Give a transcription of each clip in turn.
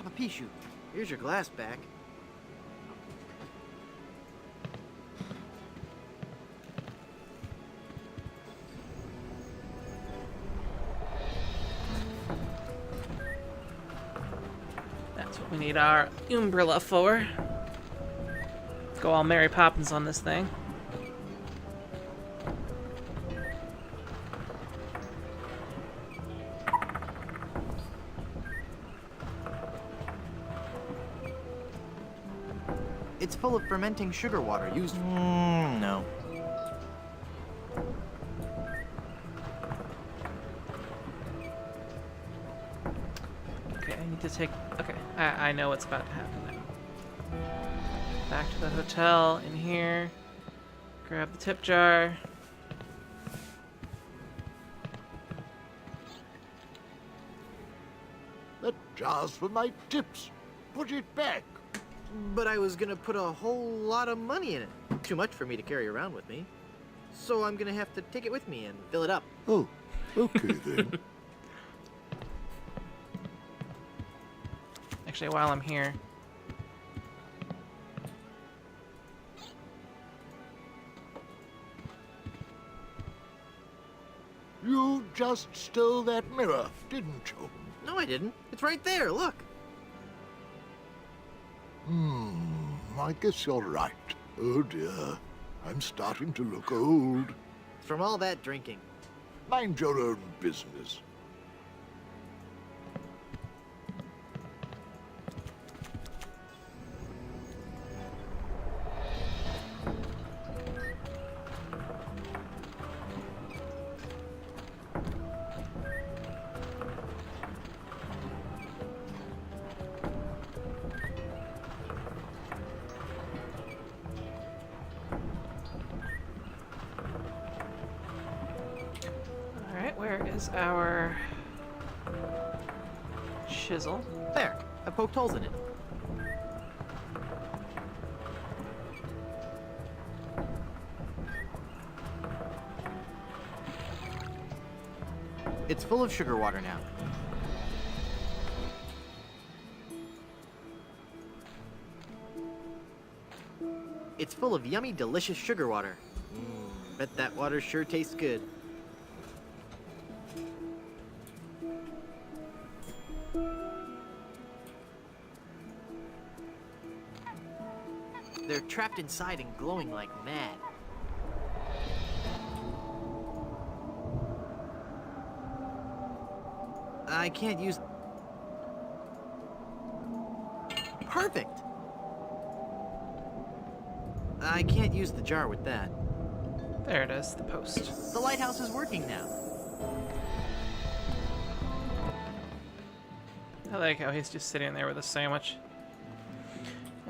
Papa Pichu, here's your glass back. That's what we need our umbrella for. Go all Mary Poppins on this thing. It's full of fermenting sugar water used... no. Okay, I need to take... Okay, I know what's about to happen now. Back to the hotel, in here. Grab the tip jar. That jar's for my tips. Put it back. But I was gonna put a whole lot of money in it. Too much for me to carry around with me. So I'm gonna have to take it with me and fill it up. Oh, okay then. Actually, while I'm here... You just stole that mirror, didn't you? No, I didn't. It's right there, look. I guess you're right. Oh dear, I'm starting to look old. It's from all that drinking. Mind your own business. Alright, where is our... chisel? There, I poked holes in it. It's full of sugar water now. It's full of yummy, delicious sugar water. Bet that water sure tastes good. They're trapped inside and glowing like mad. I can't use... Perfect! I can't use the jar with that. There it is, the post. The lighthouse is working now. I like how he's just sitting there with a sandwich.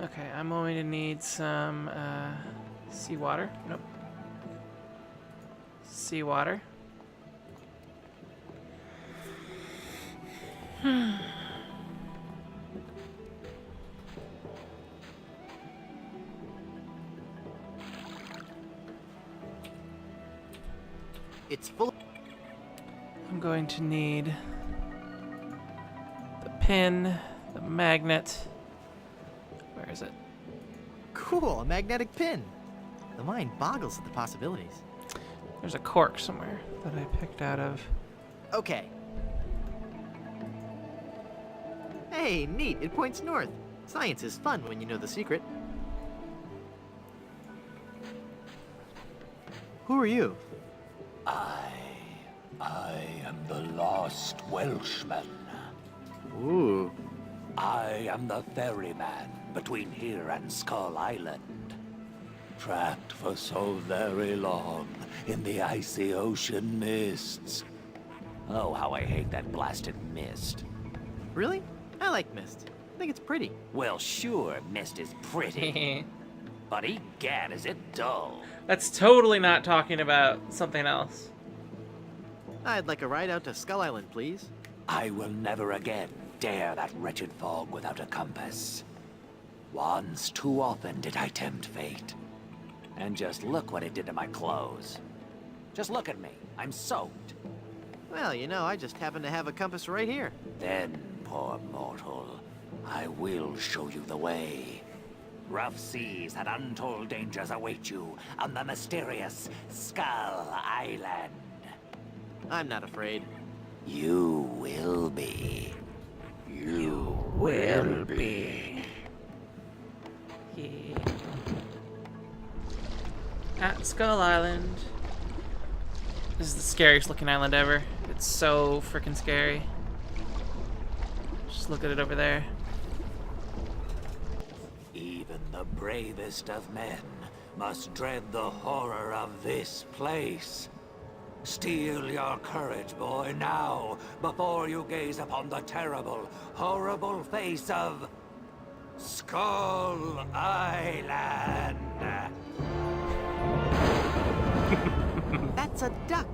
Okay, I'm going to need some seawater. Nope. Seawater. It's full... I'm going to need the pin, the magnet. Where is it? Cool, a magnetic pin. The mind boggles at the possibilities. There's a cork somewhere that I picked out of. Okay. Hey, neat, it points north. Science is fun when you know the secret. Who are you? I am the lost Welshman. Ooh. I am the ferryman between here and Skull Island. Trapped for so very long in the icy ocean mists. Oh, how I hate that blasted mist. Really? I like mist. I think it's pretty. Well, sure, mist is pretty. But egad, is it dull. That's totally not talking about something else. I'd like a ride out to Skull Island, please. I will never again dare that wretched fog without a compass. Once too often did I tempt fate. And just look what it did to my clothes. Just look at me. I'm soaked. Well, you know, I just happen to have a compass right here. Then, poor mortal, I will show you the way. Rough seas and untold dangers await you on the mysterious Skull Island. I'm not afraid. You will be. You will be. Yeah. At Skull Island. This is the scariest looking island ever. It's so freaking scary. Just look at it over there. Even the bravest of men must dread the horror of this place. Steel your courage, boy, now, before you gaze upon the terrible, horrible face of Skull Island. That's a duck.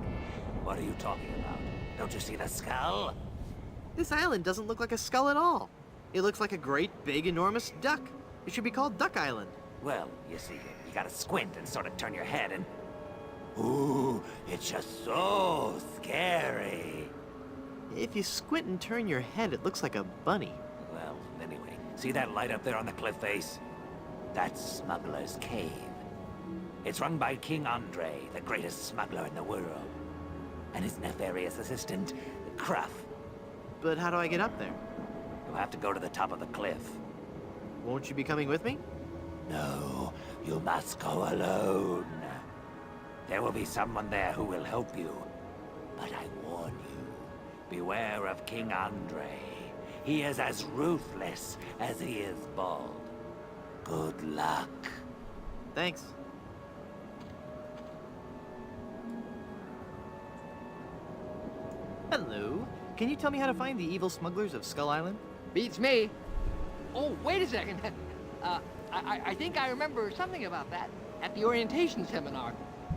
What are you talking about? Don't you see the skull? This island doesn't look like a skull at all. It looks like a great, big, enormous duck. It should be called Duck Island. Well, you see, you gotta squint and sort of turn your head and... Ooh, it's just so scary. If you squint and turn your head, it looks like a bunny. Well, anyway, see that light up there on the cliff face? That's Smuggler's Cave. It's run by King Andre, the greatest smuggler in the world. And his nefarious assistant, Cruff. But how do I get up there? You'll have to go to the top of the cliff. Won't you be coming with me? No, you must go alone. There will be someone there who will help you. But I warn you, beware of King Andre. He is as ruthless as he is bald. Good luck. Thanks. Hello. Can you tell me how to find the evil smugglers of Skull Island? Beats me. Oh, wait a second. I think I remember something about that at the orientation seminar.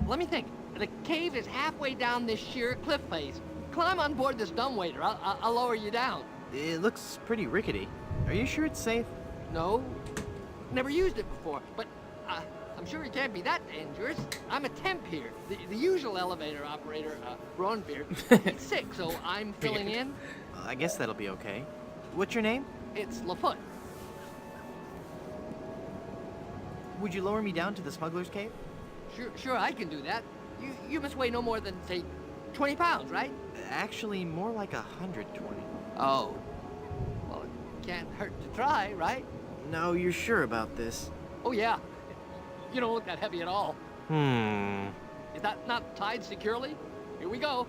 Let me think. The cave is halfway down this sheer cliff face. Climb on board this dumbwaiter. I'll lower you down. It looks pretty rickety. Are you sure it's safe? No, never used it before, but I'm sure it can't be that dangerous. I'm a temp here. The usual elevator operator, Braunbeard, is sick, so I'm filling in. I guess that'll be okay. What's your name? It's Lafoot. Would you lower me down to the smuggler's cave? Sure, I can do that. You must weigh no more than, say, 20 pounds, right? Actually, more like 120. Oh. Well, it can't hurt to try, right? No, you're sure about this? Oh, yeah. You don't look that heavy at all. Hmm. Is that not tied securely? Here we go.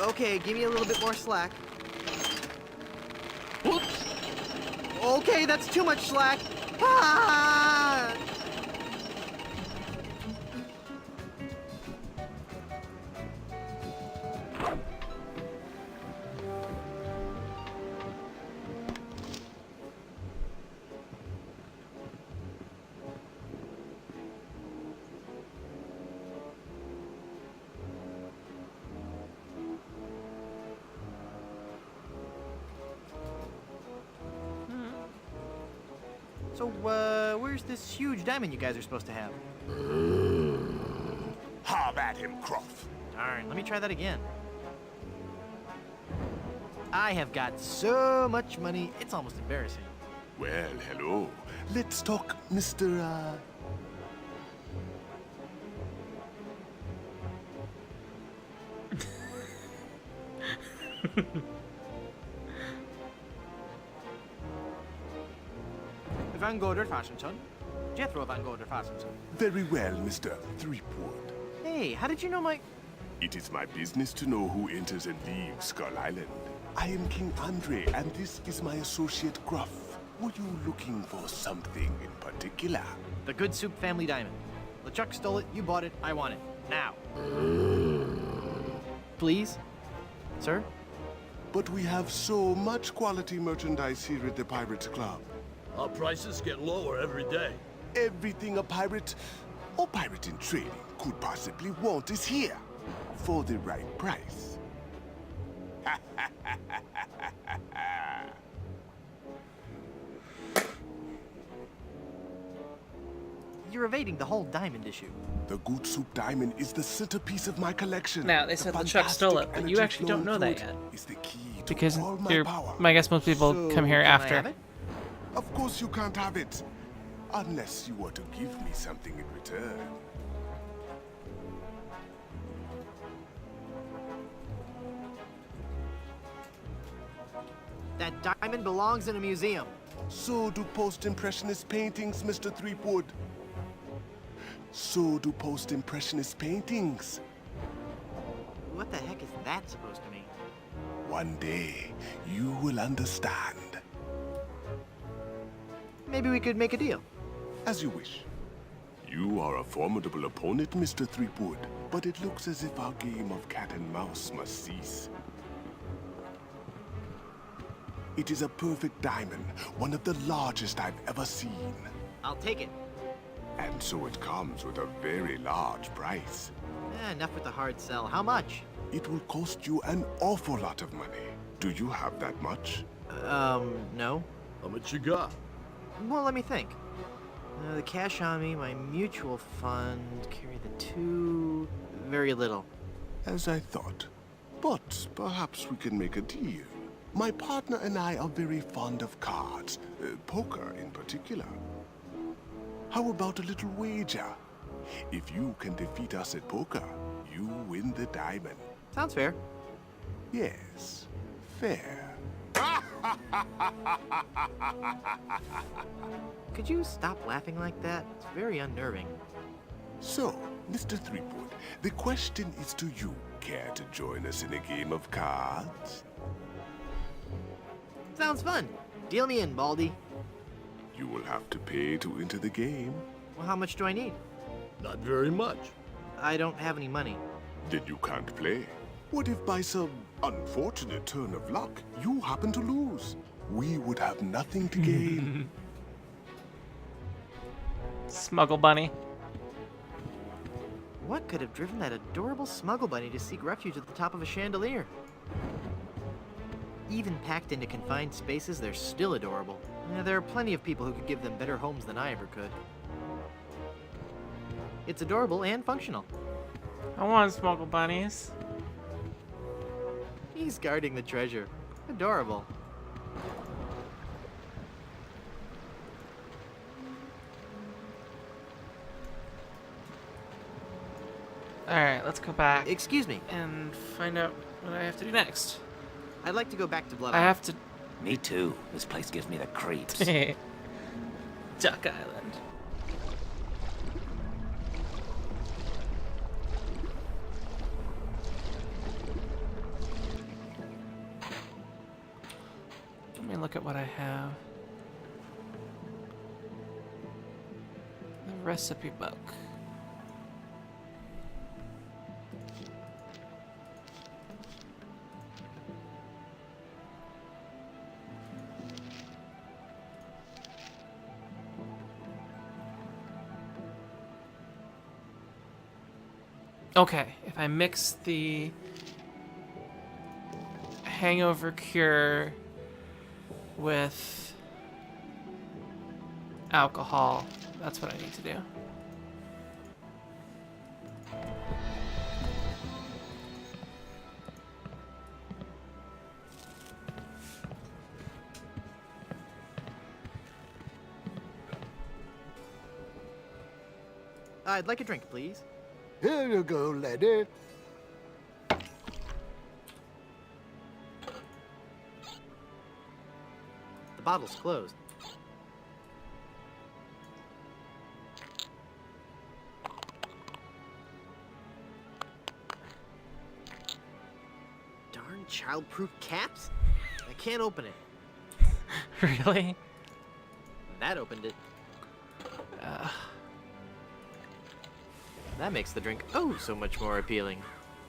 Okay, give me a little bit more slack. Whoops! Okay, that's too much slack. Ah! So, where's this huge diamond you guys are supposed to have? Have at him, Croft. Darn, let me try that again. I have got so much money, it's almost embarrassing. Well, hello. Let's talk, Mr. Van Goder Fastenson. Jethro Van Goder Fastenson. Very well, Mr. Threepwood. Hey, how did you know my... It is my business to know who enters and leaves Skull Island. I am King Andre, and this is my associate Gruff. Were you looking for something in particular? The Good Soup Family Diamond. LeChuck stole it, you bought it, I want it. Now. Please? Sir? But we have so much quality merchandise here at the Pirates Club. Our prices get lower every day. Everything a pirate or pirate in trading could possibly want is here. For the right price. You're evading the whole diamond issue. The Good Soup Diamond is the centerpiece of my collection. Now, they said the truck stole it, but you fantastic actually don't know energy that flowing yet. through it is the key to Because all my power. I guess most people So, come here can I after. have it? Of course you can't have it. Unless you were to give me something in return. That diamond belongs in a museum. So do post-impressionist paintings, Mr. Threepwood. So do post-impressionist paintings. What the heck is that supposed to mean? One day, you will understand. Maybe we could make a deal. As you wish. You are a formidable opponent, Mr. Threepwood, but it looks as if our game of cat and mouse must cease. It is a perfect diamond, one of the largest I've ever seen. I'll take it. And so it comes with a very large price. Enough with the hard sell. How much? It will cost you an awful lot of money. Do you have that much? No. How much you got? Well, let me think. The cash on me, my mutual fund, carry the two... Very little. As I thought. But perhaps we can make a deal. My partner and I are very fond of cards, poker in particular. How about a little wager? If you can defeat us at poker, you win the diamond. Sounds fair. Yes, fair. Could you stop laughing like that? It's very unnerving. So, Mr. Threepwood, the question is to you. Care to join us in a game of cards? Sounds fun. Deal me in, Baldy. You will have to pay to enter the game. Well, how much do I need? Not very much. I don't have any money. Then you can't play. What if by some unfortunate turn of luck, you happen to lose? We would have nothing to gain. Smuggle bunny. What could have driven that adorable smuggle bunny to seek refuge at the top of a chandelier? Even packed into confined spaces, they're still adorable. There are plenty of people who could give them better homes than I ever could. It's adorable and functional. I want smuggle bunnies. He's guarding the treasure. Adorable. Alright, let's go back Excuse me. and find out what I have to do next. I'd like to go back to Blood I Island. have to... Me too. This place gives me the creeps. Duck Island. Let me look at what I have. The recipe book. Okay, if I mix the hangover cure with alcohol, that's what I need to do. I'd like a drink, please. Here you go, lady. The bottle's closed. Darn child-proof caps? I can't open it. Really? That opened it. That makes the drink oh so much more appealing.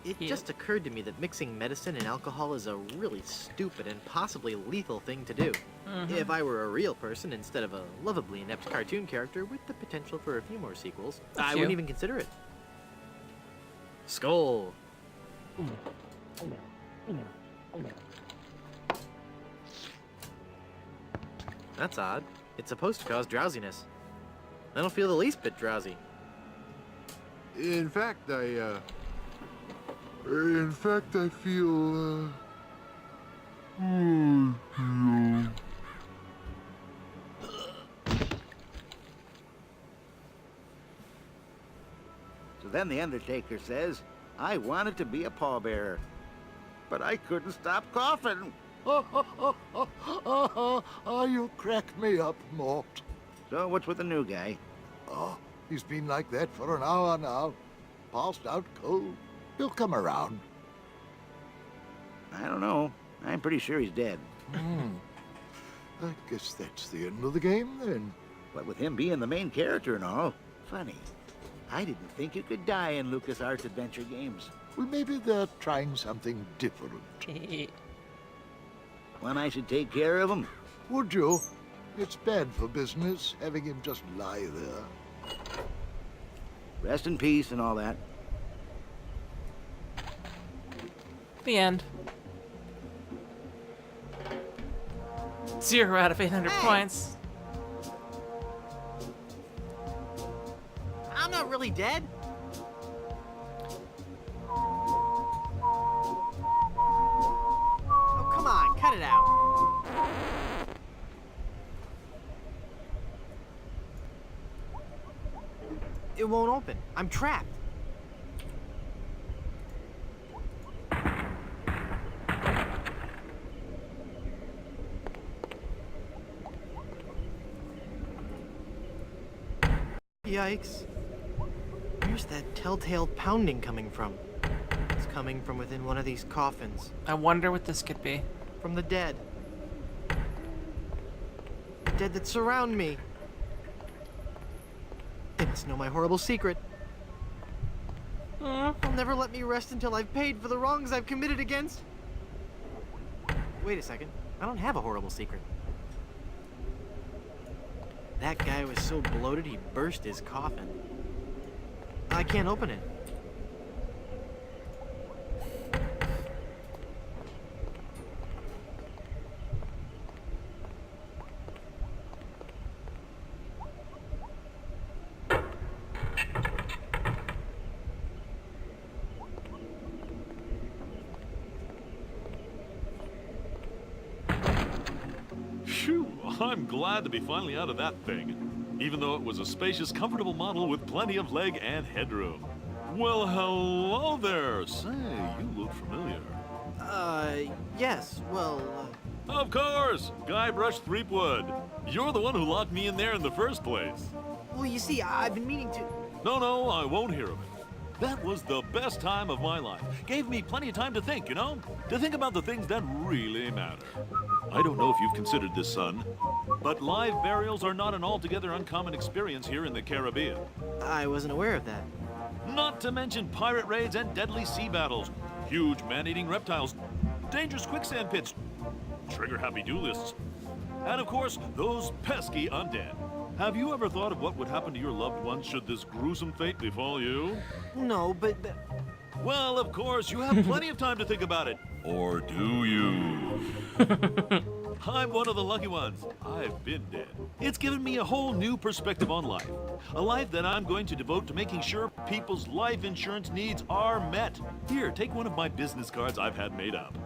It Yeah. just occurred to me that mixing medicine and alcohol is a really stupid and possibly lethal thing to do. If I were a real person instead of a lovably inept cartoon character with the potential for a few more sequels, I few. wouldn't even consider it. Skull. That's odd. It's supposed to cause drowsiness. I don't feel the least bit drowsy. In fact, I feel, So then the Undertaker says, I wanted to be a pallbearer, but I couldn't stop coughing. You crack me up, Mort. So what's with the new guy? Oh, he's been like that for an hour now. Passed out cold. He'll come around. I don't know. I'm pretty sure he's dead. I guess that's the end of the game, then. What with him being the main character and all. Funny. I didn't think you could die in LucasArts adventure games. Well, maybe they're trying something different. When I should take care of him? Would you? It's bad for business, having him just lie there. Rest in peace and all that. The end. 0 out of 800 points. I'm not really dead. Oh, come on, cut it out. It won't open. I'm trapped. Yikes. Where's that telltale pounding coming from? It's coming from within one of these coffins. I wonder what this could be. From the dead. The dead that surround me. They must know my horrible secret. They'll never let me rest until I've paid for the wrongs I've committed against. Wait a second. I don't have a horrible secret. That guy was so bloated he burst his coffin. I can't open it. Phew, I'm glad to be finally out of that thing, even though it was a spacious, comfortable model with plenty of leg and headroom. Well, hello there. Say, you look familiar. Yes, well, Of course! Guybrush Threepwood. You're the one who locked me in there in the first place. well, you see, I've been meaning to... No, I won't hear of it. That was the best time of my life. Gave me plenty of time to think, you know? To think about the things that really matter. I don't know if you've considered this, son, but live burials are not an altogether uncommon experience here in the Caribbean. I wasn't aware of that. Not to mention pirate raids and deadly sea battles, huge man-eating reptiles, dangerous quicksand pits, trigger-happy duelists, and of course, those pesky undead. Have you ever thought of what would happen to your loved ones should this gruesome fate befall you? No, but... Well, of course, you have plenty of time to think about it. Or do you? I'm one of the lucky ones. I've been dead. It's given me a whole new perspective on life. A life that I'm going to devote to making sure people's life insurance needs are met. Here, take one of my business cards I've had made up.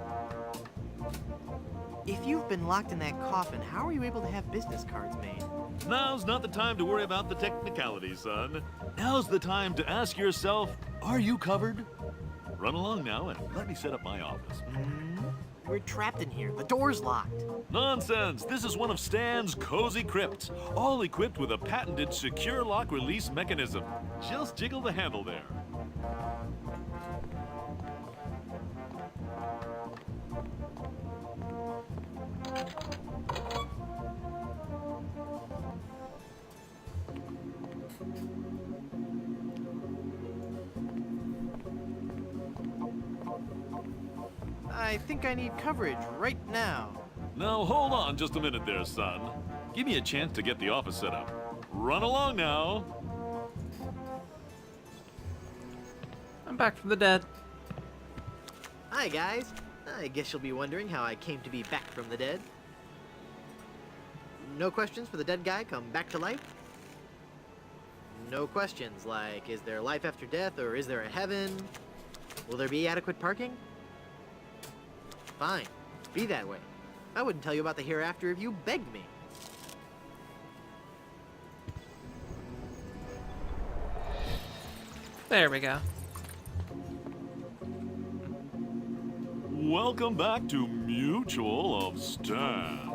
If you've been locked in that coffin, how are you able to have business cards made? Now's not the time to worry about the technicalities, son. Now's the time to ask yourself, are you covered? Run along now and let me set up my office. We're trapped in here. The door's locked. Nonsense! This is one of Stan's cozy crypts, all equipped with a patented secure lock release mechanism. Just jiggle the handle there. I think I need coverage right now. Now hold on just a minute there, son. Give me a chance to get the office set up. Run along now. I'm back from the dead. Hi, guys. I guess you'll be wondering how I came to be back from the dead. No questions for the dead guy come back to life? No questions like, is there life after death or is there a heaven? Will there be adequate parking? Fine. Be that way. I wouldn't tell you about the hereafter if you begged me. There we go. Welcome back to Mutual of Stan.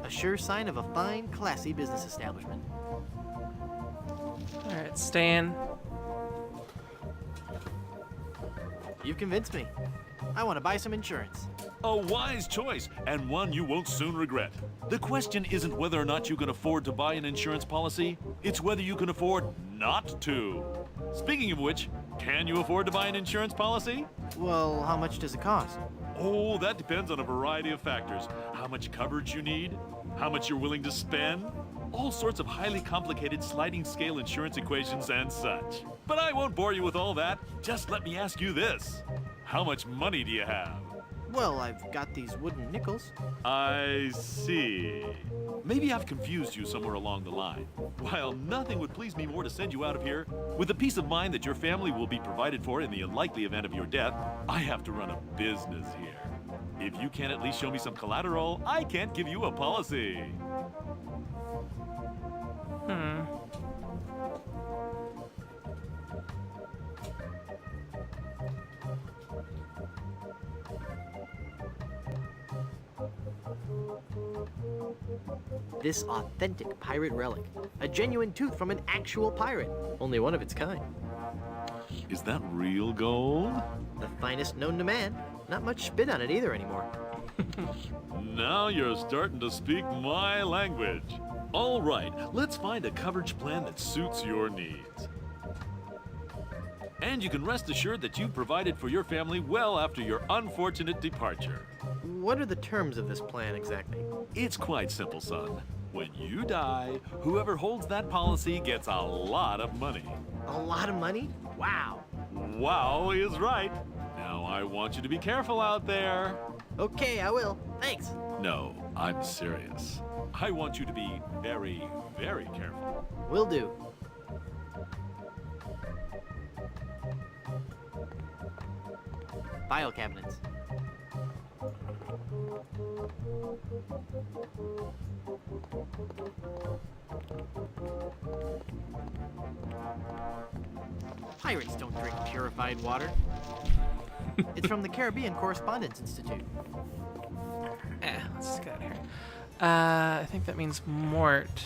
A sure sign of a fine, classy business establishment. Alright, Stan. You've convinced me. I want to buy some insurance. A wise choice, and one you won't soon regret. The question isn't whether or not you can afford to buy an insurance policy, it's whether you can afford not to. Speaking of which, can you afford to buy an insurance policy? Well, how much does it cost? Oh, that depends on a variety of factors. How much coverage you need, how much you're willing to spend, all sorts of highly complicated sliding scale insurance equations and such. But I won't bore you with all that. Just let me ask you this. How much money do you have? Well, I've got these wooden nickels. I see. Maybe I've confused you somewhere along the line. While nothing would please me more to send you out of here, with the peace of mind that your family will be provided for in the unlikely event of your death, I have to run a business here. If you can't at least show me some collateral, I can't give you a policy. This authentic pirate relic. A genuine tooth from an actual pirate. Only one of its kind. Is that real gold? The finest known to man. Not much spit on it either anymore. Now you're starting to speak my language. All right, let's find a coverage plan that suits your needs. And you can rest assured that you've provided for your family well after your unfortunate departure. What are the terms of this plan exactly? It's quite simple, son. When you die, whoever holds that policy gets a lot of money. A lot of money? Wow. Wow is right. Now I want you to be careful out there. Okay, I will. Thanks. No, I'm serious. I want you to be very, very careful. Will do. File cabinets. Pirates don't drink purified water. It's from the Caribbean Correspondence Institute. Let's just get out of here. I think that means Mort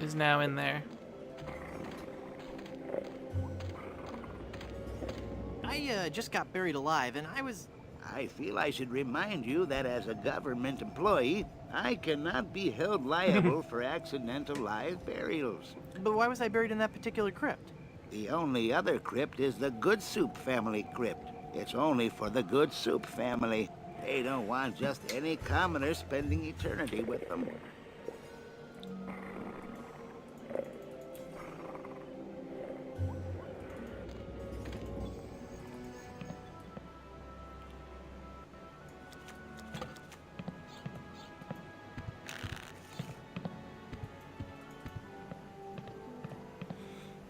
is now in there. I just got buried alive, and I feel I should remind you that as a government employee, I cannot be held liable for accidental live burials. But why was I buried in that particular crypt? The only other crypt is the Good Soup family crypt. It's only for the Good Soup family. They don't want just any commoner spending eternity with them.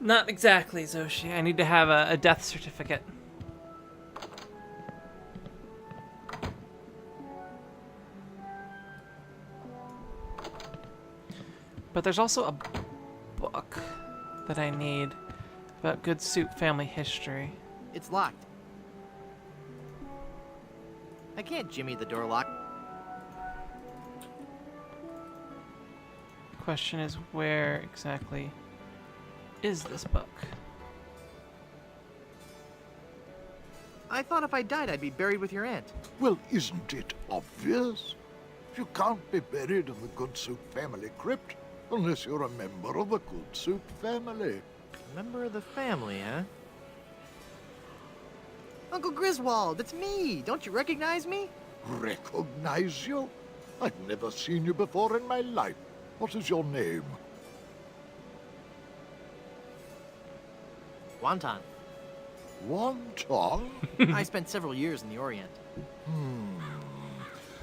Not exactly, Zoshi. I need to have a death certificate. But there's also a book that I need about Good Soup family history. It's locked. I can't jimmy the door lock. Question is, where exactly is this book? I thought if I died, I'd be buried with your aunt. Well, isn't it obvious? You can't be buried in the Good Soup family crypt unless you're a member of the Good Soup family. Member of the family, huh? Uncle Griswold, it's me! Don't you recognize me? Recognize you? I've never seen you before in my life. What is your name? Wonton. Wonton? I spent several years in the Orient.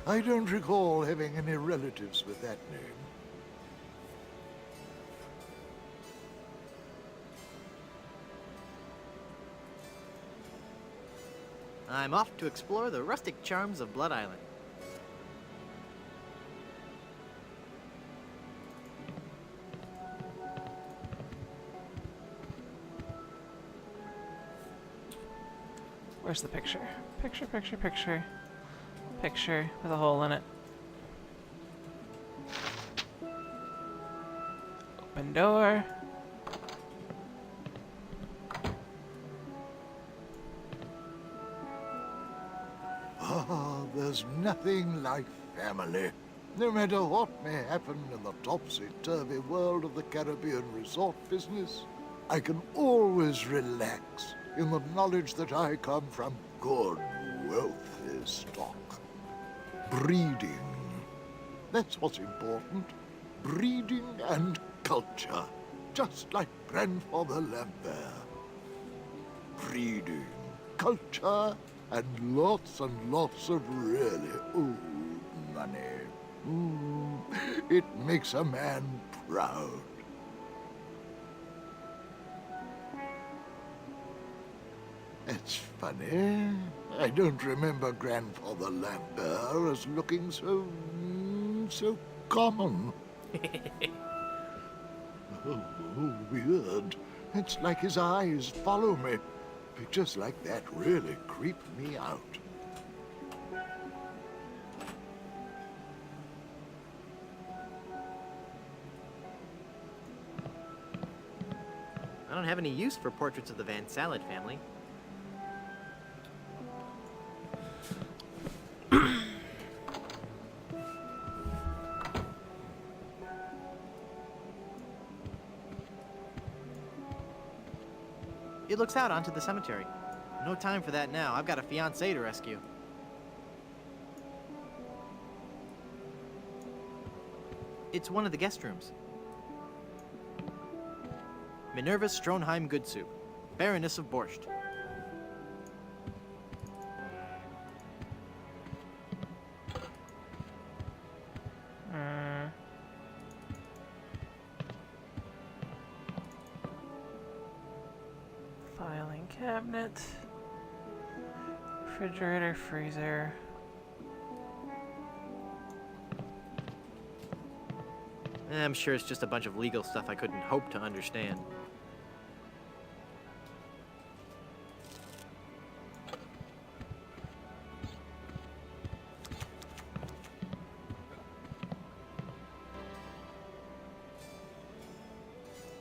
I don't recall having any relatives with that name. I'm off to explore the rustic charms of Blood Island. Where's the picture? Picture, picture, picture. Picture with a hole in it. Open door. Ah, there's nothing like family. No matter what may happen in the topsy-turvy world of the Caribbean resort business, I can always relax in the knowledge that I come from good, wealthy stock. Breeding. That's what's important. Breeding and culture. Just like Grandfather Lambert. Breeding, culture, and lots of really old money. It makes a man proud. It's funny. I don't remember Grandfather Lambert as looking so common. Oh, weird. It's like his eyes follow me. Pictures like that really creep me out. I don't have any use for portraits of the Van Salad family. It looks out onto the cemetery. No time for that now. I've got a fiancée to rescue. It's one of the guest rooms. Minerva Stronheim Good Soup, Baroness of Borscht. Filing cabinet. Refrigerator, freezer. I'm sure it's just a bunch of legal stuff I couldn't hope to understand.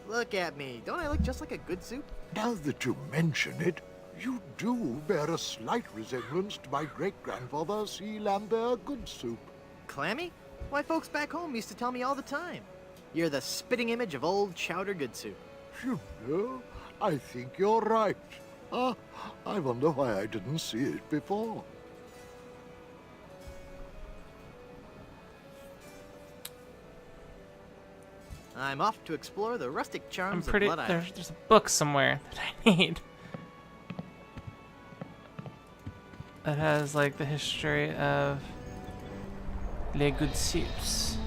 Look at me. Don't I look just like a good soup? Now that you mention it, you do bear a slight resemblance to my great-grandfather C. Lambert Good Soup. Clammy? Why, folks back home used to tell me all the time. You're the spitting image of old Chowder Good Soup. You know, I think you're right. I wonder why I didn't see it before. I'm off to explore the rustic I'm charms pretty. of Blood Island. There's a book somewhere that I need. That has like the history of Les Good Soups.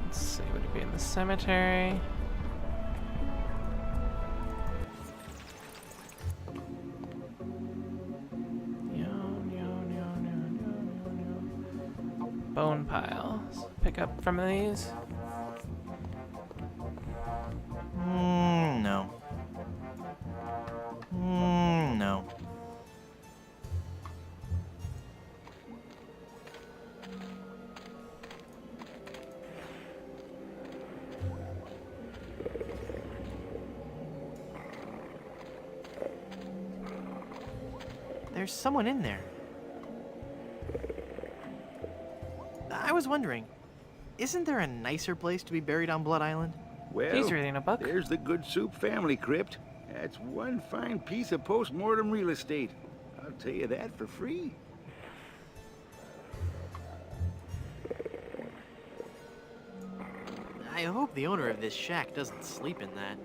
Let's see, would it be in the cemetery? Bone piles. Pick up from these. No. No. There's someone in there. I was wondering, isn't there a nicer place to be buried on Blood Island? Well, He's reading a book. there's the Good Soup family crypt. That's one fine piece of post-mortem real estate. I'll tell you that for free. I hope the owner of this shack doesn't sleep in that.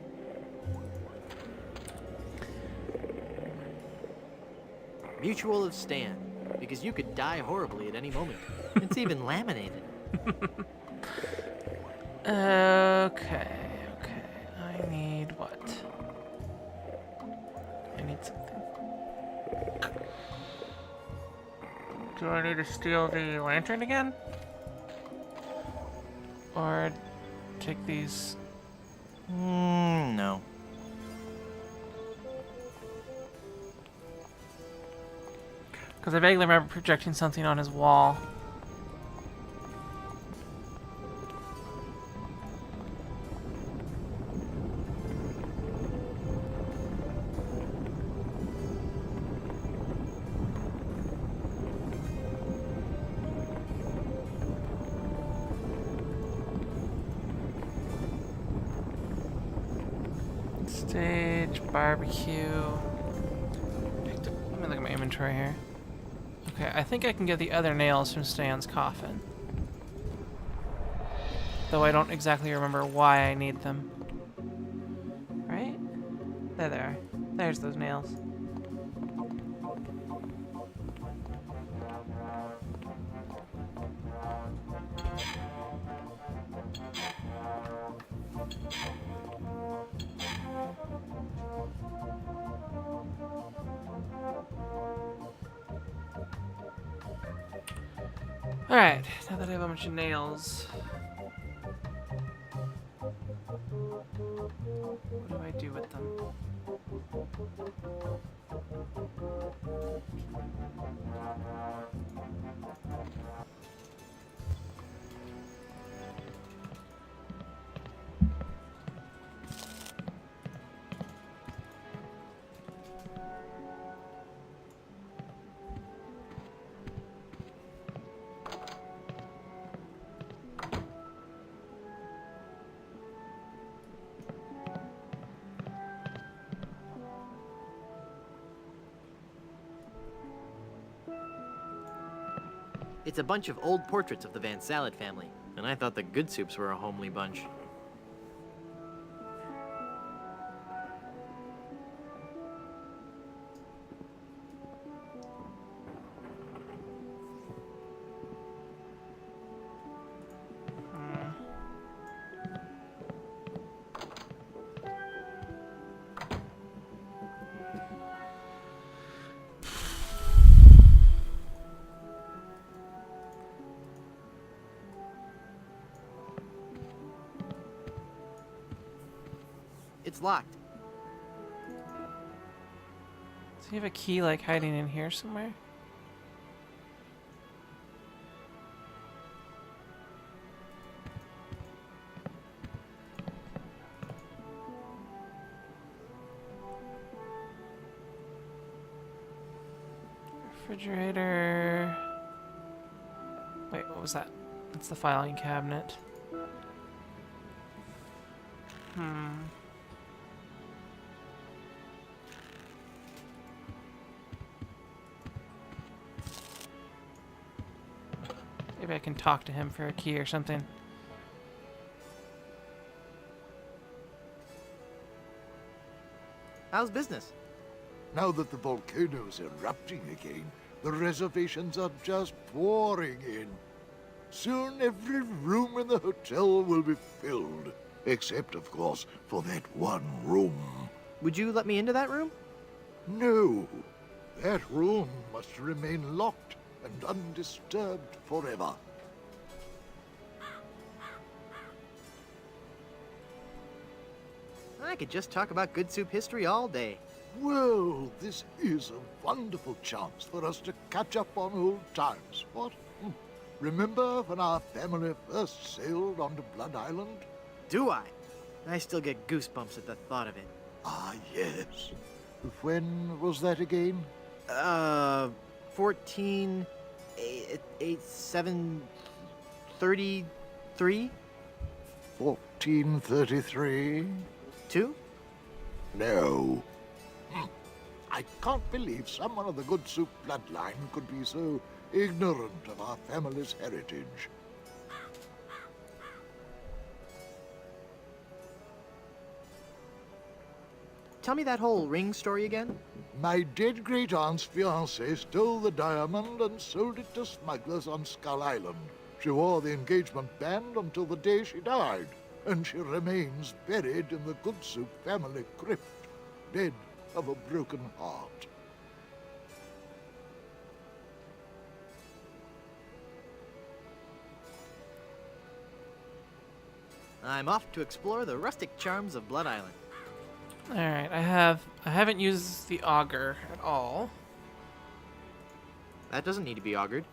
Mutual of Stan, because you could die horribly at any moment. It's even laminated. Okay. I need what? I need something. Do I need to steal the lantern again? Or take these? No. Because I vaguely remember projecting something on his wall. Stage, barbecue. Let me look at my inventory here. Okay, I think I can get the other nails from Stan's coffin. Though I don't exactly remember why I need them. Right? There they are. There's those nails. Alright, now that I have a bunch of nails, what do I do with them? It's a bunch of old portraits of the Van Salad family, and I thought the Good Soups were a homely bunch. It's locked. Does he have a key like hiding in here somewhere? Refrigerator. Wait, what was that? That's the filing cabinet. Maybe I can talk to him for a key or something. How's business? Now that the volcano's erupting again, the reservations are just pouring in. Soon every room in the hotel will be filled. Except, of course, for that one room. Would you let me into that room? No. That room must remain locked and undisturbed forever. I could just talk about Good Soup history all day. Well, this is a wonderful chance for us to catch up on old times, what? Remember when our family first sailed onto Blood Island? Do I? I still get goosebumps at the thought of it. Ah, yes. When was that again? 14... 733? 1433? 2? No. I can't believe someone of the Good Soup bloodline could be so ignorant of our family's heritage. tell me that whole ring story again? My dead great-aunt's fiancé stole the diamond and sold it to smugglers on Skull Island. She wore the engagement band until the day she died, and she remains buried in the Good Soup family crypt, dead of a broken heart. I'm off to explore the rustic charms of Blood Island. All right, I haven't used the auger at all. That doesn't need to be augured.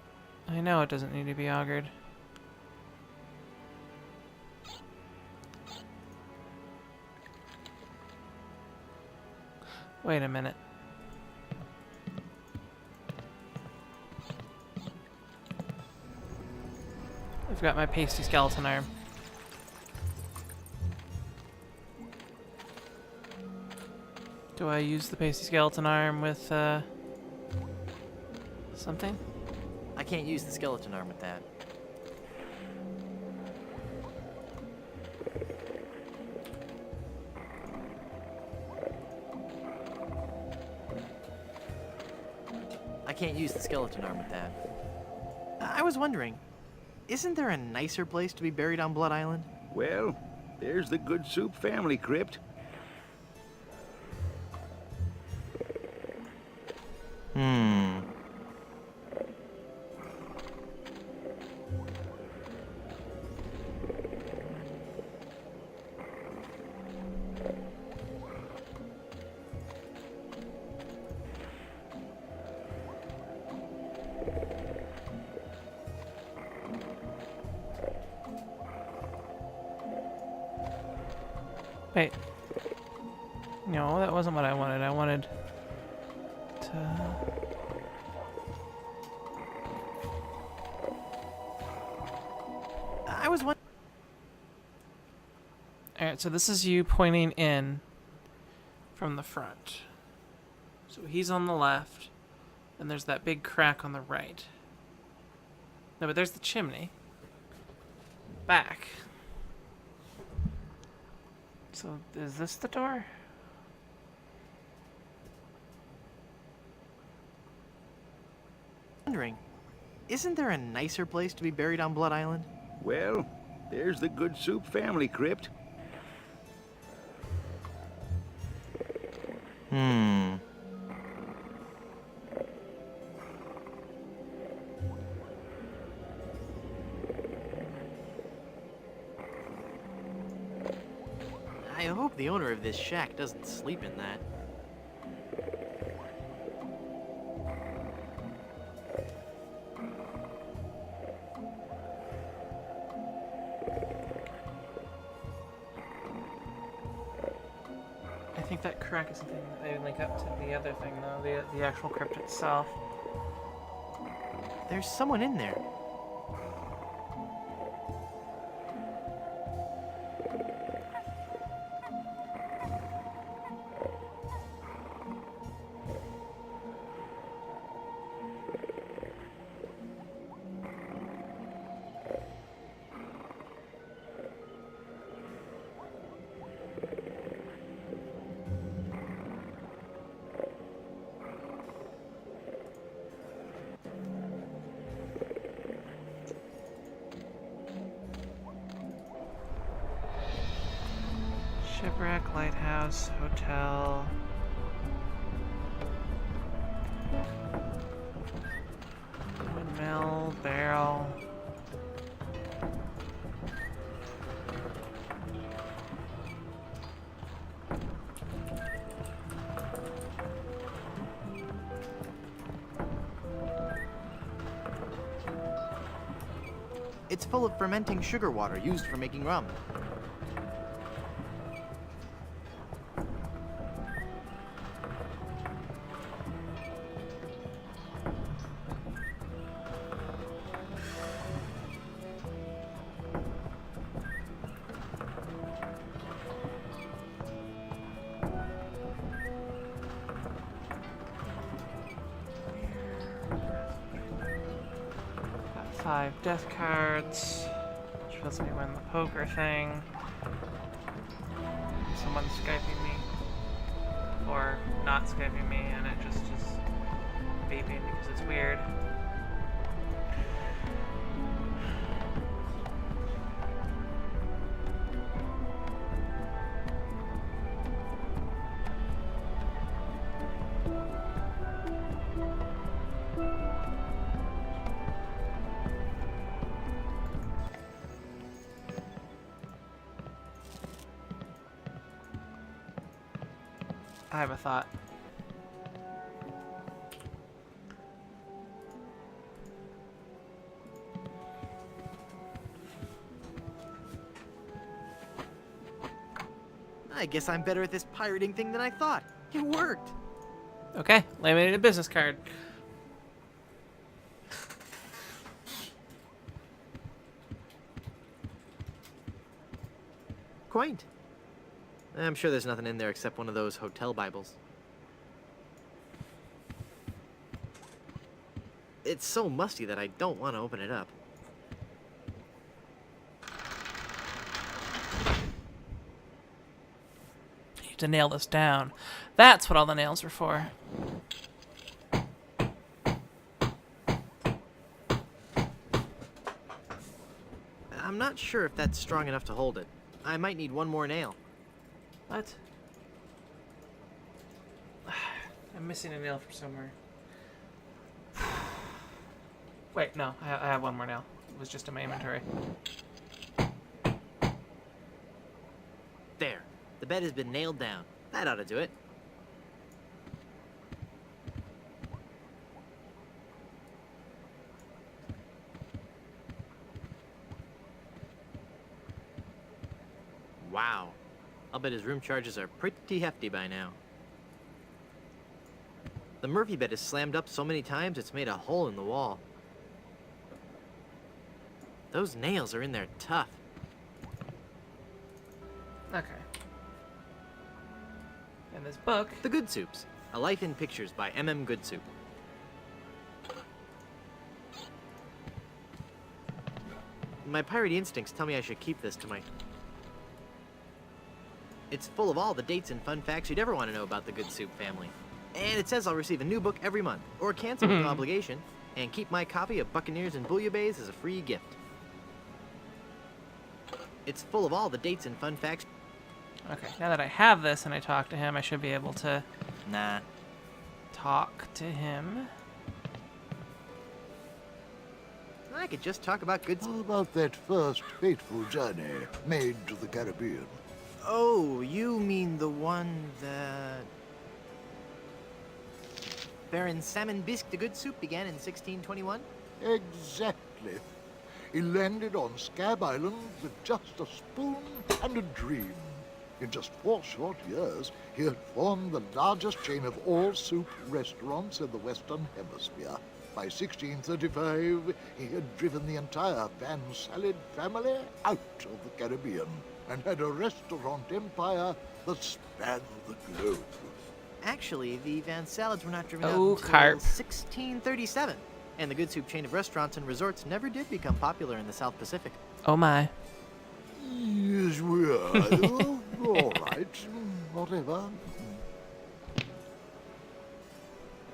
I know it doesn't need to be augured. Wait a minute. I've got my pasty skeleton arm. Do I use the pasty skeleton arm with, something? I can't use the skeleton arm with that. I can't use the skeleton arm with that. I was wondering, isn't there a nicer place to be buried on Blood Island? Well, there's the Good Soup family crypt. Wait. No, that wasn't what I wanted. I wanted to... I was wondering. Alright, so this is you pointing in from the front. So he's on the left, and there's that big crack on the right. No, but there's the chimney. Back. So, is this the door? Wondering, isn't there a nicer place to be buried on Blood Island? Well, there's the Good Soup family crypt. I hope the owner of this shack doesn't sleep in that. I think that crack is something that they link up to the other thing, though, the actual crypt itself. There's someone in there. Shipwreck, lighthouse, hotel. Windmill, barrel. It's full of fermenting sugar water used for making rum. Got 5 death cards, which lets me win the poker thing. Someone's Skyping me. before not Skyping me and it just is beeping because it's weird. I have a thought. I guess I'm better at this pirating thing than I thought. It worked. Okay, laminated business card. Quaint. I'm sure there's nothing in there except one of those hotel Bibles. It's so musty that I don't want to open it up. You need to nail this down. That's what all the nails are for. I'm not sure if that's strong enough to hold it. I might need one more nail. What? I'm missing a nail from somewhere. Wait, no, I have one more nail. It was just in my inventory. There. The bed has been nailed down. That ought to do it. Wow. I'll bet his room charges are pretty hefty by now. The Murphy bed is slammed up so many times it's made a hole in the wall. Those nails are in there tough. Okay. And this book. The Good Soups. A Life in Pictures by M.M. Good Soup. My piratey instincts tell me I should keep this to my... It's full of all the dates and fun facts you'd ever want to know about the Good Soup family. And it says I'll receive a new book every month, or cancel with no obligation, and keep my copy of Buccaneers and Bouillabaisse as a free gift. It's full of all the dates and fun facts... Okay, now that I have this and I talk to him, I should be able to Nah. talk to him. I could just talk about Good How Soup. about that first fateful journey made to the Caribbean? Oh, you mean the one that... Baron Salmon Bisque the Good Soup began in 1621? Exactly. He landed on Scab Island with just a spoon and a dream. In just 4 short years, he had formed the largest chain of all soup restaurants in the Western Hemisphere. By 1635, he had driven the entire Van Salad family out of the Caribbean and had a restaurant empire that spanned the globe. Actually, the Van Salads were not driven out Oh, until carp. 1637. And the Good Soup chain of restaurants and resorts never did become popular in the South Pacific. Oh my. Yes, we are. Oh, all right, whatever.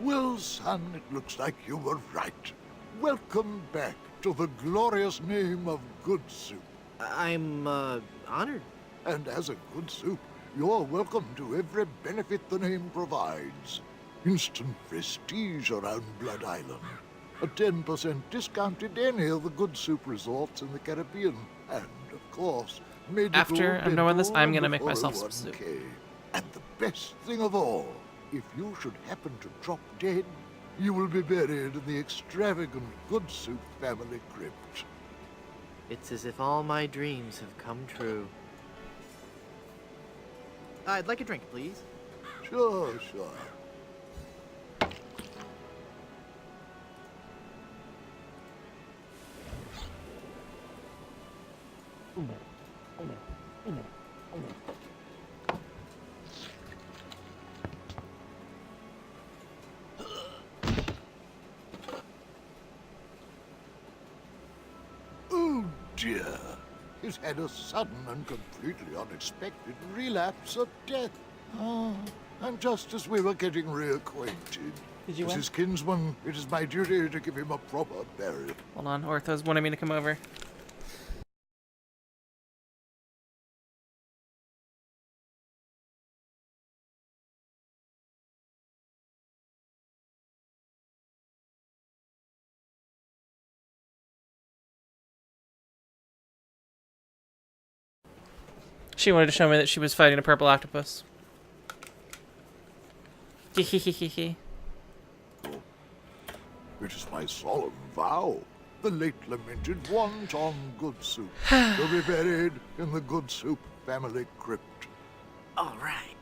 Well, son, it looks like you were right. Welcome back to the glorious name of Good Soup. I'm, honored. And as a Good Soup, you're welcome to every benefit the name provides. Instant prestige around Blood Island. A 10% discount at any of the Good Soup resorts in the Caribbean. And, of course, medical, After I'm done with this, dental, I'm gonna and make myself some 401k. soup. And the best thing of all, if you should happen to drop dead, you will be buried in the extravagant Good Soup family crypt. It's as if all my dreams have come true. I'd like a drink, please. Sure, sure. Oh dear. He's had a sudden and completely unexpected relapse of death. Ah, and just as we were getting reacquainted, Did you as win? his kinsman, it is my duty to give him a proper burial. Hold on, Ortho's wanting me to come over. She wanted to show me that she was fighting a purple octopus. Hehehehe. It is my solemn vow, the late lamented wonton good soup, to be buried in the good soup family crypt. All right.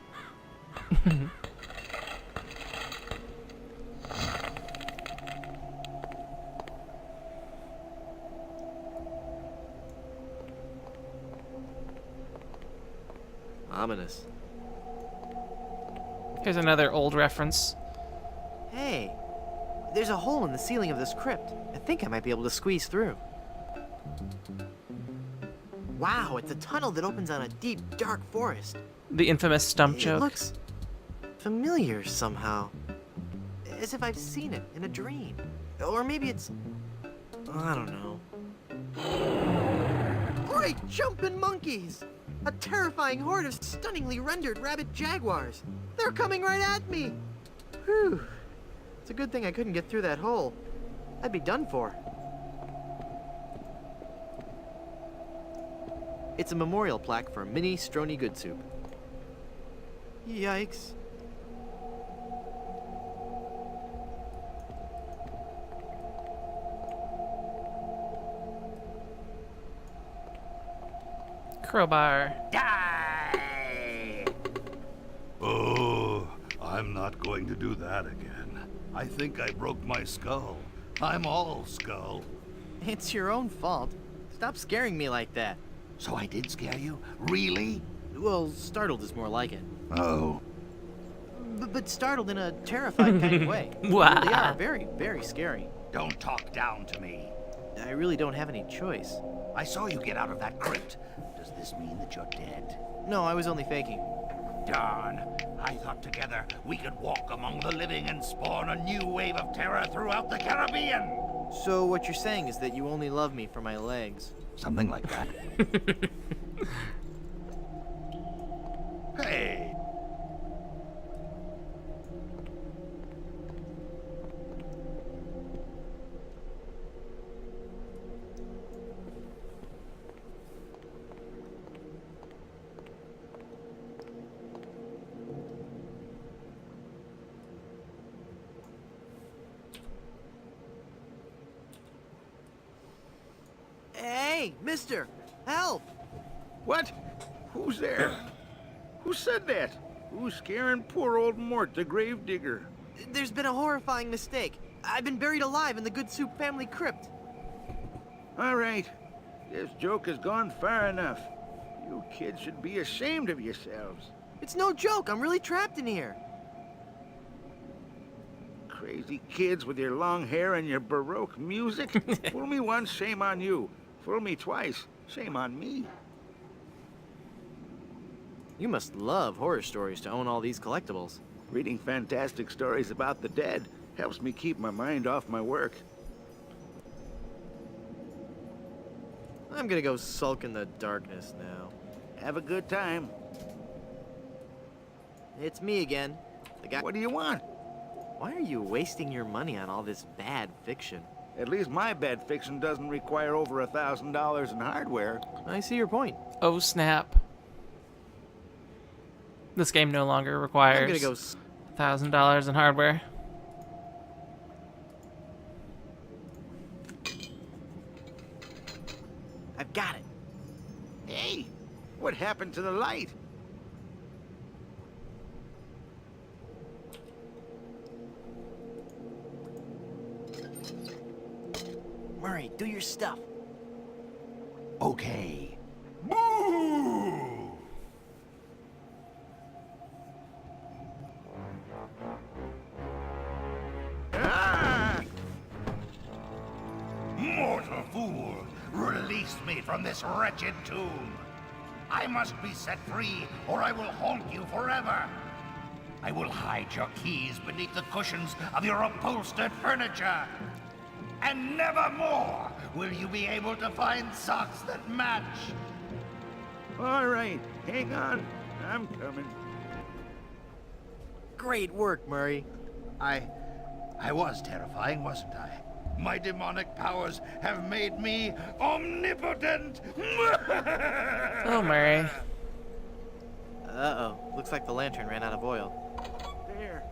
Ominous. Here's another old reference. Hey, there's a hole in the ceiling of this crypt. I think I might be able to squeeze through. Wow, it's a tunnel that opens on a deep, dark forest. The infamous stump It joke. looks familiar somehow. As if I've seen it in a dream. Or maybe it's... I don't know. Great jumping monkeys! A terrifying horde of stunningly rendered rabbit jaguars. They're coming right at me! Whew. It's a good thing I couldn't get through that hole. I'd be done for. It's a memorial plaque for Mini Strony Good Soup. Yikes. Crowbar. Die! Oh, I'm not going to do that again. I think I broke my skull. I'm all skull. It's your own fault. Stop scaring me like that. So I did scare you? Really? Well, startled is more like it. Oh. But startled in a terrified kind of way. Wow. They are very, very scary. Don't talk down to me. I really don't have any choice. I saw you get out of that crypt. Does this mean that you're dead? No, I was only faking. Darn. I thought together we could walk among the living and spawn a new wave of terror throughout the Caribbean. So what you're saying is that you only love me for my legs. Something like that. Hey. Hey, mister! Help! What? Who's there? Who said that? Who's scaring poor old Mort, the gravedigger? There's been a horrifying mistake. I've been buried alive in the Good Soup family crypt. All right. This joke has gone far enough. You kids should be ashamed of yourselves. It's no joke. I'm really trapped in here. Crazy kids with your long hair and your Baroque music. Fool me once, shame on you. Fool me twice, shame on me. You must love horror stories to own all these collectibles. Reading fantastic stories about the dead helps me keep my mind off my work. I'm gonna go sulk in the darkness now. Have a good time. It's me again. The guy. What do you want? Why are you wasting your money on all this bad fiction? At least my bad fiction doesn't require over $1,000 in hardware. I see your point. Oh snap. This game no longer I'm requires gonna go. $1,000 in hardware. I've got it. Hey, what happened to the light? Murray, do your stuff. Okay. Ah! Mortal fool! Release me from this wretched tomb! I must be set free, or I will haunt you forever. I will hide your keys beneath the cushions of your upholstered furniture. And never more will you be able to find socks that match. All right, hang on. I'm coming. Great work, Murray. I was terrifying, wasn't I? My demonic powers have made me omnipotent. Oh, Murray. Uh-oh. Looks like the lantern ran out of oil. There,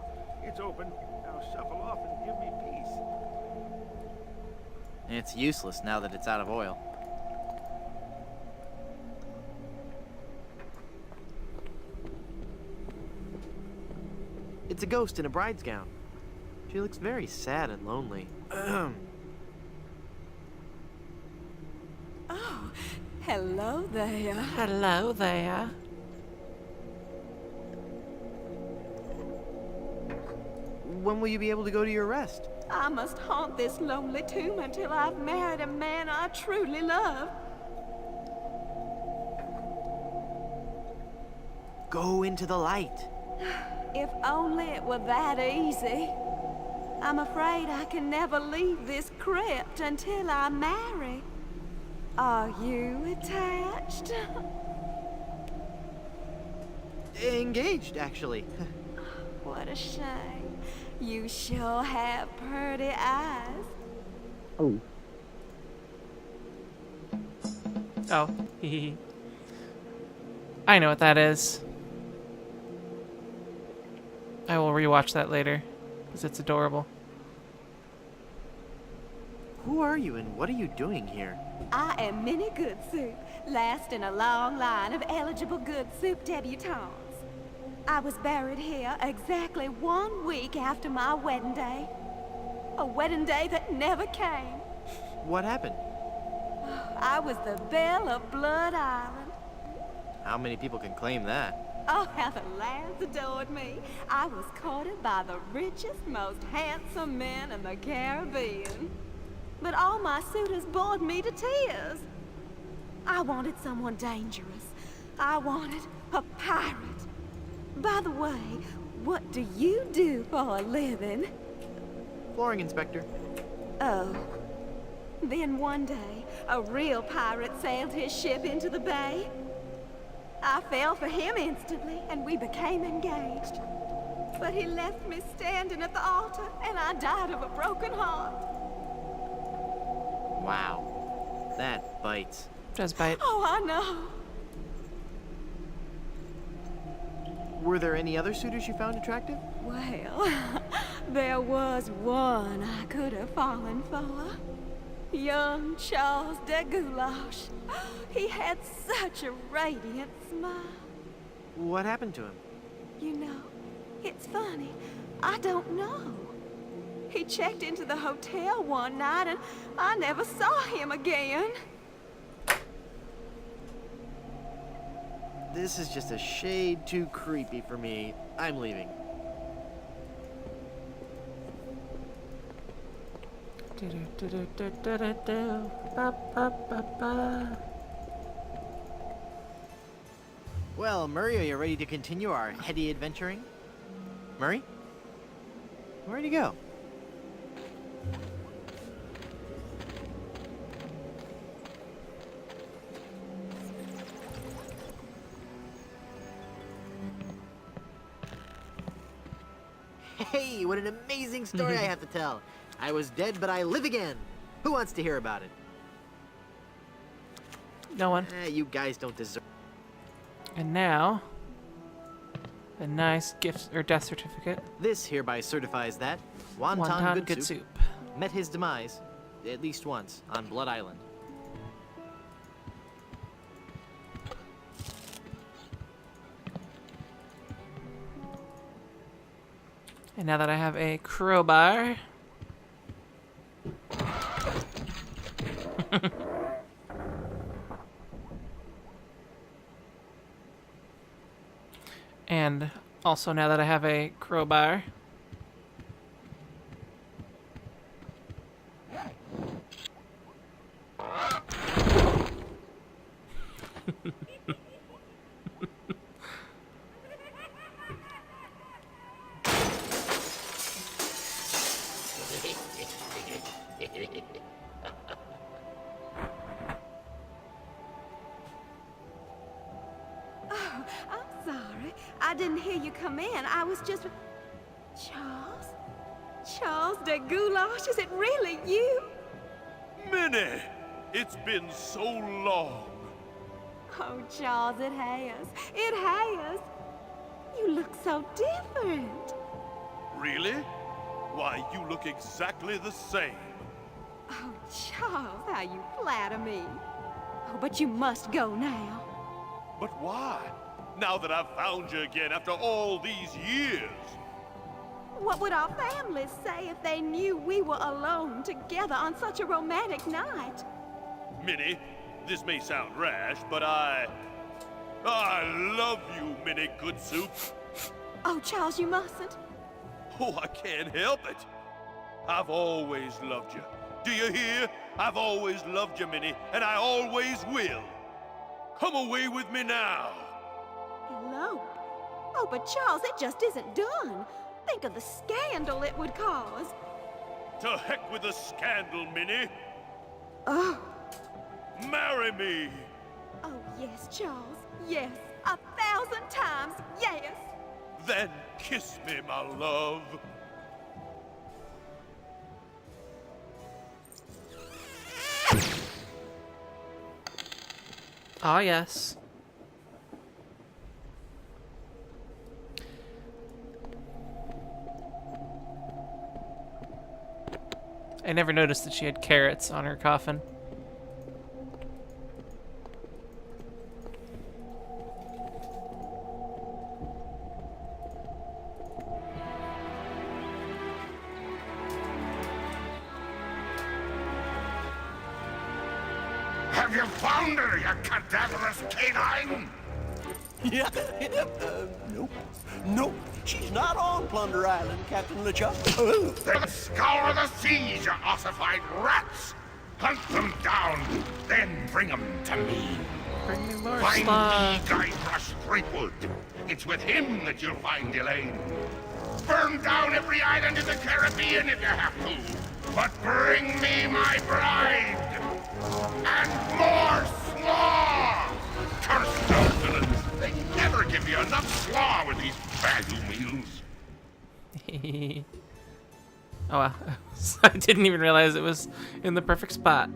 it's open. Now shuffle off and give me peace. And it's useless now that it's out of oil. It's a ghost in a bride's gown. She looks very sad and lonely. Oh, hello there. Hello there. When will you be able to go to your rest? I must haunt this lonely tomb until I've married a man I truly love. Go into the light. If only it were that easy. I'm afraid I can never leave this crypt until I marry. Are you attached? Engaged, actually. What a shame. You sure have pretty eyes. Oh. Hee. I know what that is. I will rewatch that later, because it's adorable. Who are you and what are you doing here? I am Minnie Good Soup, last in a long line of eligible Good Soup debutantes. I was buried here exactly 1 week after my wedding day. A wedding day that never came. What happened? I was the belle of Blood Island. How many people can claim that? Oh, how the lads adored me. I was courted by the richest, most handsome men in the Caribbean. But all my suitors bored me to tears. I wanted someone dangerous. I wanted a pirate. By the way, what do you do for a living? Flooring inspector. Oh. Then one day, a real pirate sailed his ship into the bay. I fell for him instantly, and we became engaged. But he left me standing at the altar, and I died of a broken heart. Wow. That bites. Does bite. Oh, I know. Were there any other suitors you found attractive? Well, there was one I could have fallen for. Young Charles de Goulash. He had such a radiant smile. What happened to him? You know, it's funny. I don't know. He checked into the hotel one night and I never saw him again. This is just a shade too creepy for me. I'm leaving. Well, Murray, are you ready to continue our heady adventuring? Murray? Where'd he go? Hey, what an amazing story I have to tell. I was dead, but I live again. Who wants to hear about it? No one. You guys don't deserve. And now, a nice gift or death certificate. This hereby certifies that Wonton Good Soup met his demise at least once on Blood Island. And now that I have a crowbar, and also now that I have a crowbar, I'm sorry. I didn't hear you come in. I was just... Charles? Charles de Goulash, is it really you? Minnie! It's been so long. Oh, Charles, it has. It has. You look so different. Really? Why, you look exactly the same. Oh, Charles, how you flatter me. Oh, but you must go now. But why? Now that I've found you again after all these years. What would our families say if they knew we were alone together on such a romantic night? Minnie, this may sound rash, but I love you, Minnie Good Soup. Oh, Charles, you mustn't. Oh, I can't help it. I've always loved you. Do you hear? I've always loved you, Minnie, and I always will. Come away with me now. Elope? Oh, but Charles, it just isn't done. Think of the scandal it would cause. To heck with the scandal, Minnie. Oh. Marry me. Oh, yes, Charles. Yes. 1,000 times yes. Then kiss me, my love. Ah, yes. I never noticed that she had carrots on her coffin. Have you found her, you cadaverous canine? Yeah, nope. Nope, she's not on Plunder Island, Captain LeChuck. Then scour the seas, you ossified rats! Hunt them down, then bring them to me. Bring me more Find slaw. me Guybrush Threepwood. It's with him that you'll find Elaine. Burn down every island in the Caribbean if you have to. But bring me my bride! And more slaw! Curse those villains! They never give you enough slaw with these baggy meals. Oh wow. I didn't even realize it was in the perfect spot.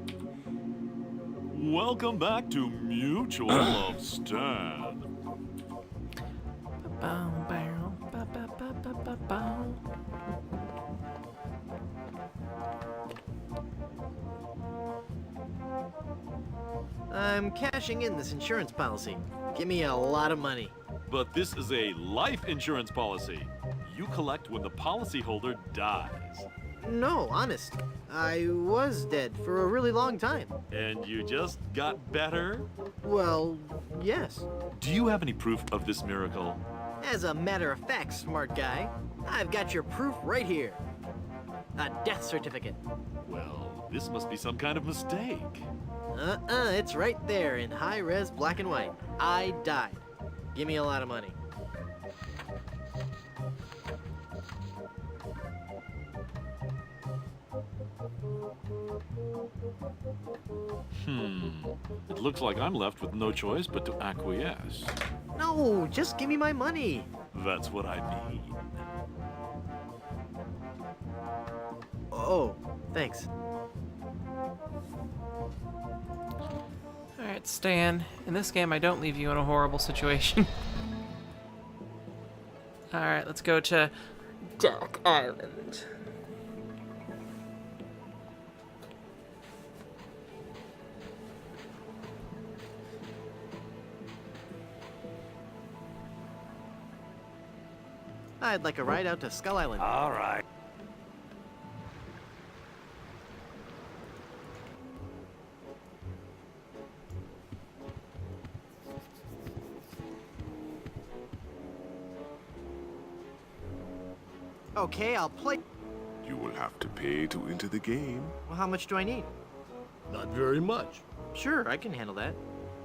Welcome back to Mutual of Stan. I'm cashing in this insurance policy. Give me a lot of money. But this is a life insurance policy. You collect when the policyholder dies. No, honest. I was dead for a really long time. And you just got better? Well, yes. Do you have any proof of this miracle? As a matter of fact, smart guy, I've got your proof right here. A death certificate. Well, this must be some kind of mistake. It's right there in high-res black and white. I died. Give me a lot of money. It looks like I'm left with no choice but to acquiesce. No, just give me my money. That's what I mean. Oh, thanks. Alright, Stan. In this game, I don't leave you in a horrible situation. Alright, let's go to Duck Island. I'd like a ride out to Skull Island. All right. Okay, I'll play. You will have to pay to enter the game. Well, how much do I need? Not very much. Sure, I can handle that.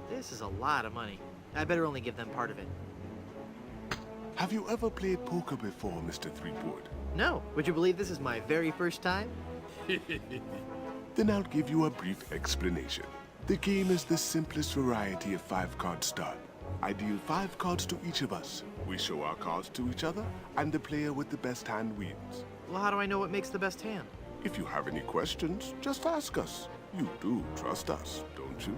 This is a lot of money. I better only give them part of it. Have you ever played poker before, Mr. Threepwood? No, would you believe this is my very first time? Then I'll give you a brief explanation. The game is the simplest variety of 5-card start. I deal 5 cards to each of us. We show our cards to each other, and the player with the best hand wins. Well, how do I know what makes the best hand? If you have any questions, just ask us. You do trust us, don't you?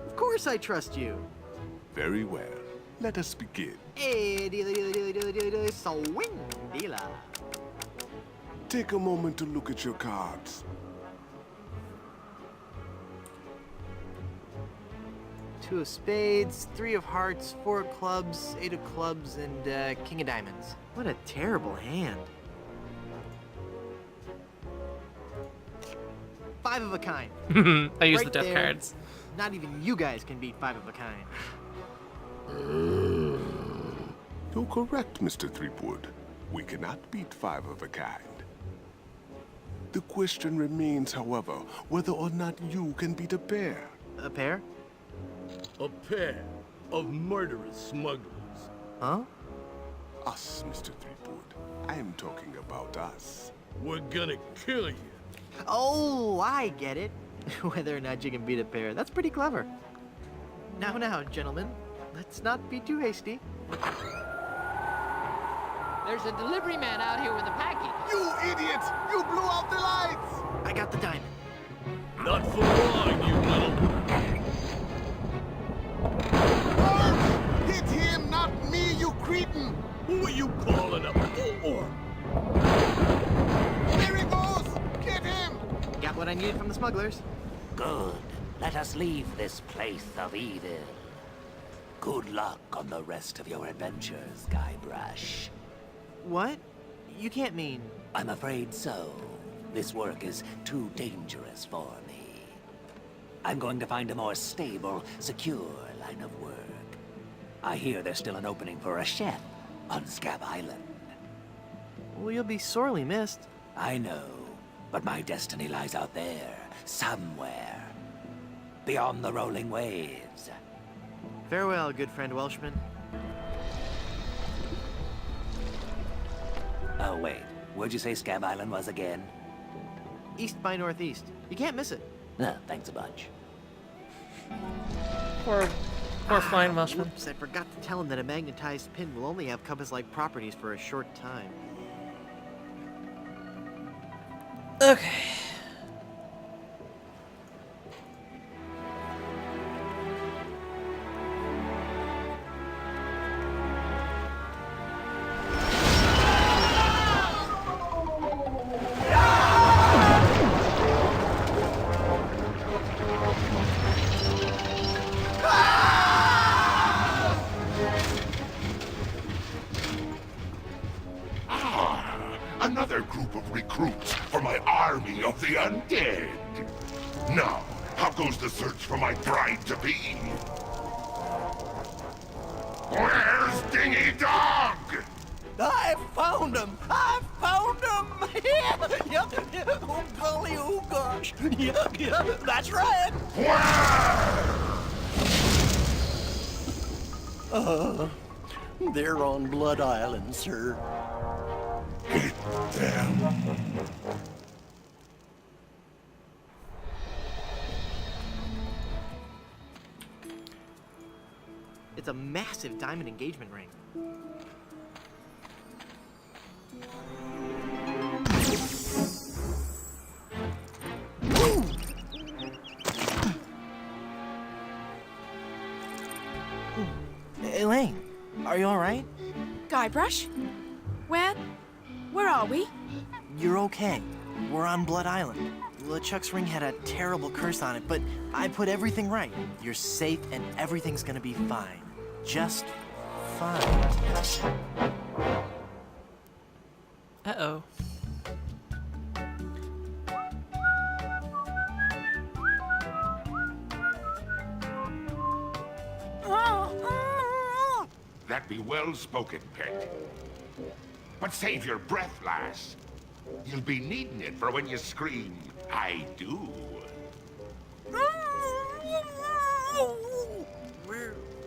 Of course I trust you. Very well. Let us begin. Hey, dealer, swing, dealer. Take a moment to look at your cards. 2 of spades, 3 of hearts, 4 of clubs, 8 of clubs, and king of diamonds. What a terrible hand. 5 of a kind. I use Right the death there. cards. Not even you guys can beat 5 of a kind. You're correct, Mr. Threepwood. We cannot beat 5 of a kind. The question remains, however, whether or not you can beat a pair. A pair? A pair of murderous smugglers. Huh? Us, Mr. Threepwood. I am talking about us. We're gonna kill you. Oh, I get it. Whether or not you can beat a pair. That's pretty clever. Now, gentlemen. Let's not be too hasty. There's a delivery man out here with a package. You idiot! You blew out the lights! I got the diamond. Not for long, you little... Hit him, not me, you cretin! Who are you calling a fool? There he goes! Get him! Got what I needed from the smugglers. Good. Let us leave this place of evil. Good luck on the rest of your adventures, Guybrush. What? You can't mean... I'm afraid so. This work is too dangerous for me. I'm going to find a more stable, secure line of work. I hear there's still an opening for a chef on Scab Island. Well, you'll be sorely missed. I know, but my destiny lies out there, somewhere. Beyond the rolling waves. Farewell, good friend Welshman. Oh, wait. Where'd you say Scab Island was again? East by northeast. You can't miss it. Thanks a bunch. Poor flying Welshman. Whoops, I forgot to tell him that a magnetized pin will only have compass-like properties for a short time. Okay. Another group of recruits for my army of the undead. Now, how goes the search for my bride-to-be? Where's Dingy Dog? I found him! I found him! Oh, golly, oh, gosh. Yeah, that's right. Where? They're on Blood Island, sir. Hit them. It's a massive diamond engagement ring. Elaine, are you all right? Guybrush? Where are we? You're okay. We're on Blood Island. LeChuck's ring had a terrible curse on it, but I put everything right. You're safe and everything's gonna be fine. Just fine. Uh-oh. That be well spoken, pet. But save your breath, lass. You'll be needing it for when you scream, I do.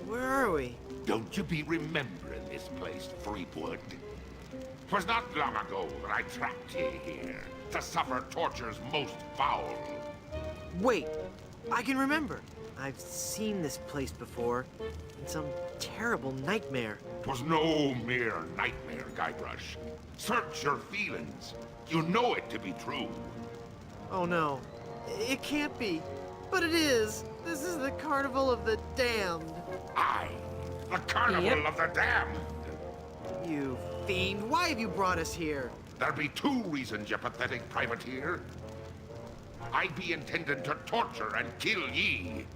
Where are we? Don't you be remembering this place, Threepwood? 'Twas not long ago that I trapped ye here to suffer tortures most foul. Wait, I can remember. I've seen this place before in some terrible nightmare. 'Twas no mere nightmare, Guybrush. Search your feelings. You know it to be true. Oh no, it can't be. But it is. This is the Carnival of the Damned. Aye, the Carnival of the Damned. You fiend, why have you brought us here? There be two reasons, you pathetic privateer. I be intended to torture and kill ye.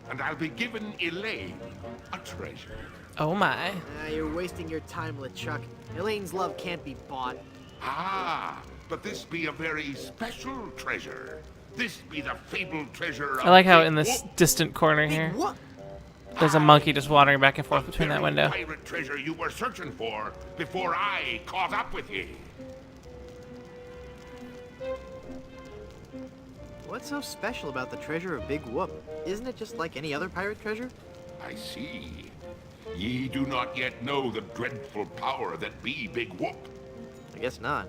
And I'll be given Elaine a treasure. Oh my. You're wasting your time, LeChuck. Elaine's love can't be bought. Ah, but this be a very special treasure. This be the fabled treasure of I like how Big in this Whoop. distant corner Big here, whoop! there's a monkey just wandering back and forth The between that very window. pirate treasure you were searching for before I caught up with ye. What's so special about the treasure of Big Whoop? Isn't it just like any other pirate treasure? I see. Ye do not yet know the dreadful power that be Big Whoop. I guess not.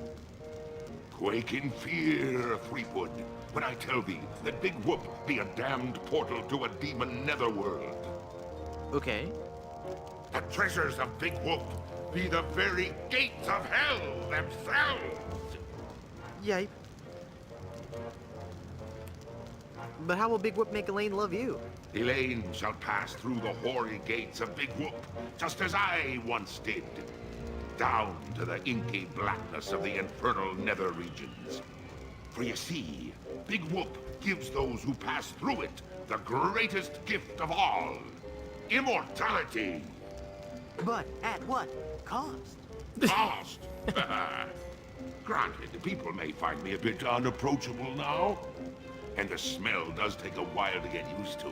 Quake in fear, Threepwood, when I tell thee that Big Whoop be a damned portal to a demon netherworld. Okay. The treasures of Big Whoop be the very gates of hell themselves. Yipe. But how will Big Whoop make Elaine love you? Elaine shall pass through the hoary gates of Big Whoop, just as I once did. Down to the inky blackness of the infernal nether regions. For you see, Big Whoop gives those who pass through it the greatest gift of all. Immortality. But at what cost? Cost. Granted, people may find me a bit unapproachable now. And the smell does take a while to get used to.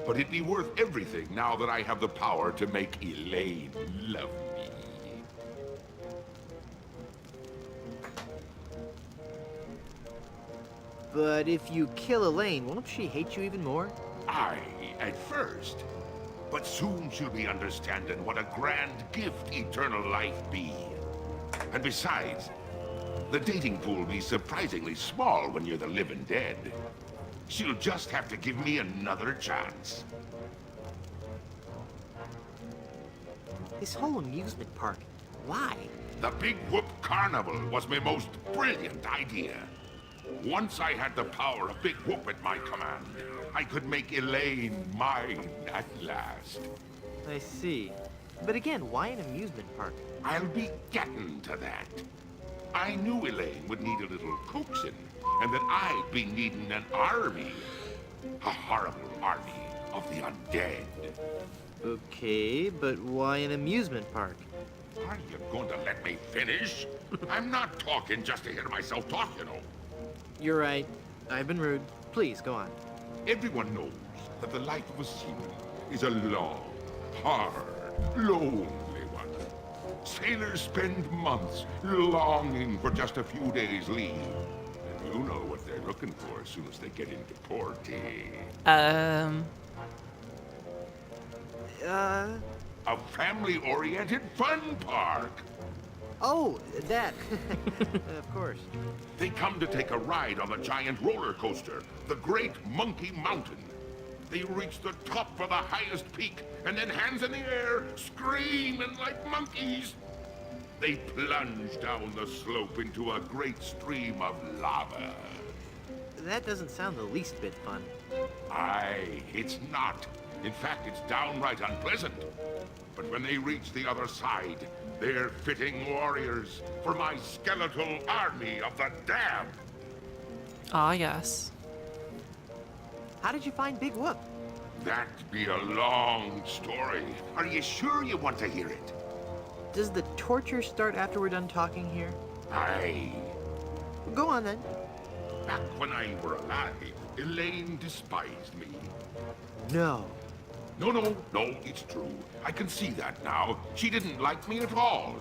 But it'd be worth everything now that I have the power to make Elaine love me. But if you kill Elaine, won't she hate you even more? Aye, at first. But soon she'll be understanding what a grand gift eternal life be. And besides, the dating pool be surprisingly small when you're the living dead. She'll just have to give me another chance. This whole amusement park, why? The Big Whoop Carnival was my most brilliant idea. Once I had the power of Big Whoop at my command, I could make Elaine mine at last. I see. But again, why an amusement park? I'll be getting to that. I knew Elaine would need a little coaxing, and that I'd be needing an army. A horrible army of the undead. Okay, but why an amusement park? Are you going to let me finish? I'm not talking just to hear myself talk, you know. You're right. I've been rude. Please, go on. Everyone knows that the life of a seaman is a long, hard, lonely one. Sailors spend months longing for just a few days' leave. And you know what they're looking for as soon as they get into port, eh? A family-oriented fun park. Oh, that. Of course. They come to take a ride on the giant roller coaster, the Great Monkey Mountain. They reach the top of the highest peak, and then hands in the air, screaming like monkeys. They plunge down the slope into a great stream of lava. That doesn't sound the least bit fun. Aye, it's not. In fact, it's downright unpleasant. But when they reach the other side, they're fitting warriors for my skeletal army of the damned. Ah, yes. How did you find Big Whoop? That'd be a long story. Are you sure you want to hear it? Does the torture start after we're done talking here? Aye. Go on then. Back when I were alive, Elaine despised me. No. No, it's true. I can see that now. She didn't like me at all.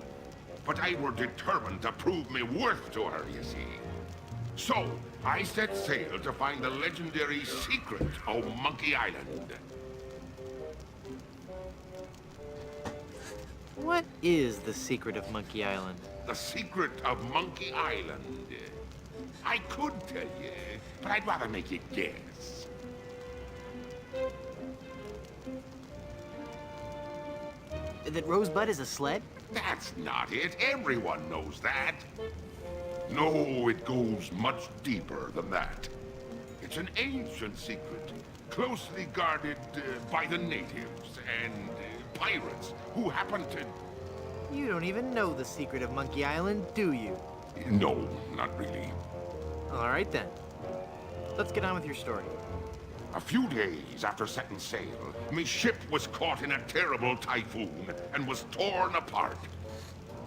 But I were determined to prove me worth to her, you see. So, I set sail to find the legendary secret of Monkey Island. What is the secret of Monkey Island? The secret of Monkey Island. I could tell you, but I'd rather make you guess. That Rosebud is a sled? That's not it. Everyone knows that. No, it goes much deeper than that. It's an ancient secret, closely guarded by the natives and pirates who happen to... You don't even know the secret of Monkey Island, do you? No, not really. All right then. Let's get on with your story. A few days after setting sail, my ship was caught in a terrible typhoon and was torn apart.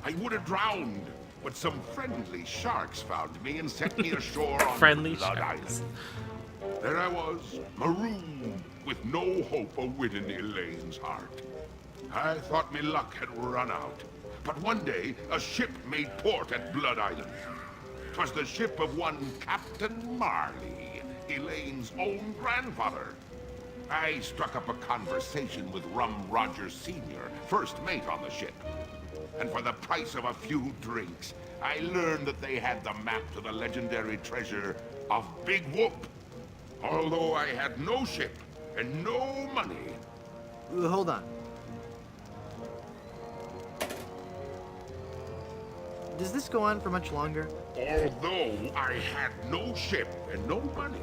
I would have drowned, but some friendly sharks found me and set me ashore on Friendly Blood sharks. Island. There I was, marooned, with no hope of winning Elaine's heart. I thought my luck had run out, but one day a ship made port at Blood Island. 'Twas the ship of one Captain Marley, Elaine's own grandfather. I struck up a conversation with Rum Rogers Sr., first mate on the ship. And for the price of a few drinks, I learned that they had the map to the legendary treasure of Big Whoop. Although I had no ship and no money. Hold on. Does this go on for much longer? Although I had no ship and no money,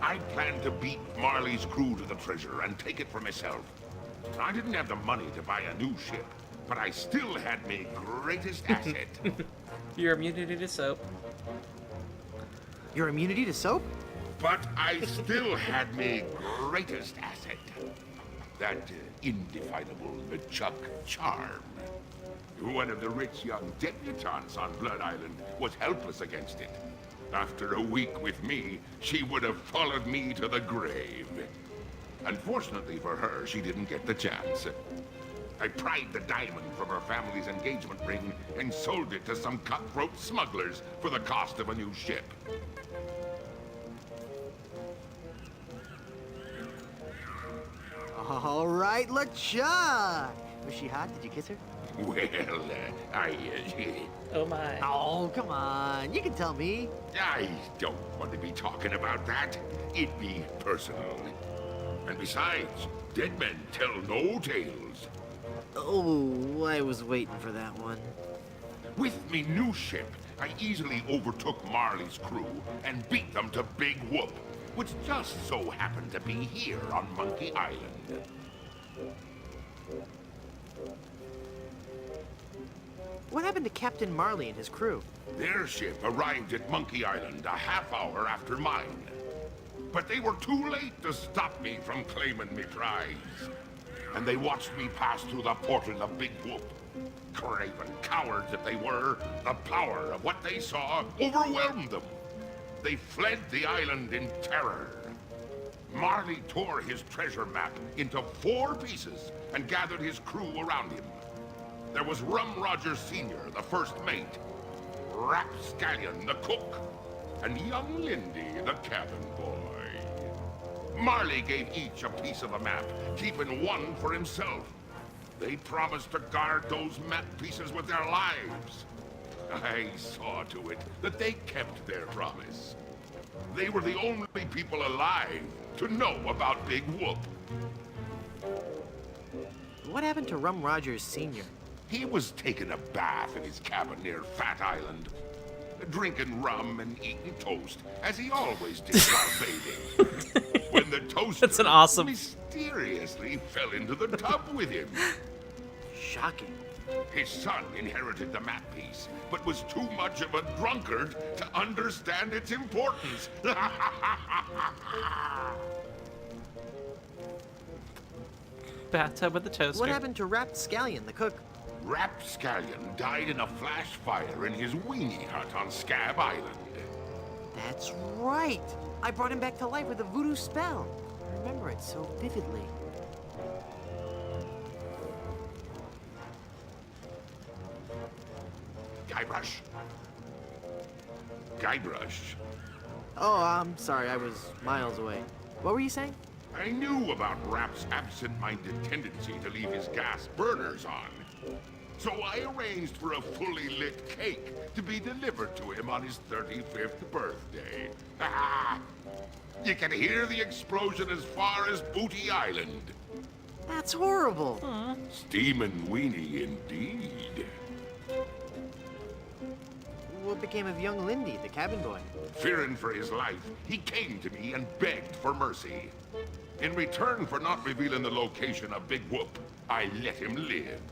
I planned to beat Marley's crew to the treasure and take it for myself. I didn't have the money to buy a new ship, but I still had my greatest asset. Your immunity to soap. Your immunity to soap? But I still had my greatest asset. That indefinable Chuck charm. One of the rich young debutantes on Blood Island was helpless against it. After a week with me, she would have followed me to the grave. Unfortunately for her, she didn't get the chance. I pried the diamond from her family's engagement ring and sold it to some cutthroat smugglers for the cost of a new ship. All right, LeChuck. Was she hot? Did you kiss her? Well, Oh my. Oh, come on. You can tell me. I don't want to be talking about that. It'd be personal. And besides, dead men tell no tales. Oh, I was waiting for that one. With me new ship, I easily overtook Marley's crew and beat them to Big Whoop, which just so happened to be here on Monkey Island. What happened to Captain Marley and his crew? Their ship arrived at Monkey Island a half hour after mine. But they were too late to stop me from claiming me prize. And they watched me pass through the portal of Big Whoop. Craven cowards that they were, the power of what they saw overwhelmed them. They fled the island in terror. Marley tore his treasure map into 4 pieces and gathered his crew around him. There was Rum Rogers Sr., the first mate, Rapscallion, the cook, and young Lindy, the cabin boy. Marley gave each a piece of the map, keeping one for himself. They promised to guard those map pieces with their lives. I saw to it that they kept their promise. They were the only people alive to know about Big Whoop. What happened to Rum Rogers Sr.? He was taking a bath in his cabin near Fat Island, drinking rum and eating toast, as he always did while bathing. When the toaster That's an awesome... mysteriously fell into the tub with him. Shocking. His son inherited the map piece, but was too much of a drunkard to understand its importance. Bathtub with the toaster. What happened to Rapscallion, the cook? Rapscallion died in a flash fire in his weenie hut on Scab Island. That's right. I brought him back to life with a voodoo spell. I remember it so vividly. Guybrush. Guybrush. Oh, I'm sorry. I was miles away. What were you saying? I knew about Rap's absent-minded tendency to leave his gas burners on. So I arranged for a fully lit cake to be delivered to him on his 35th birthday. You can hear the explosion as far as Booty Island. That's That's horrible. Steamin' weenie indeed. What became of young Lindy, the cabin boy? Fearing for his life, he came to me and begged for mercy. In return for not revealing the location of Big Whoop, I let him live.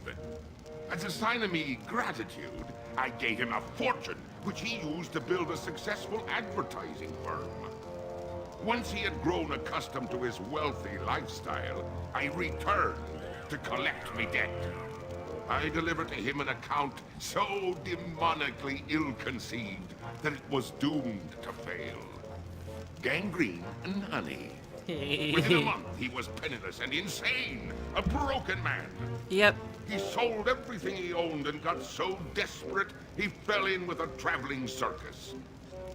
As a sign of me gratitude, I gave him a fortune, which he used to build a successful advertising firm. Once he had grown accustomed to his wealthy lifestyle, I returned to collect me debt. I delivered to him an account so demonically ill-conceived that it was doomed to fail. Gangrene and honey. Within a month, he was penniless and insane, a broken man. Yep. He sold everything he owned and got so desperate, he fell in with a traveling circus.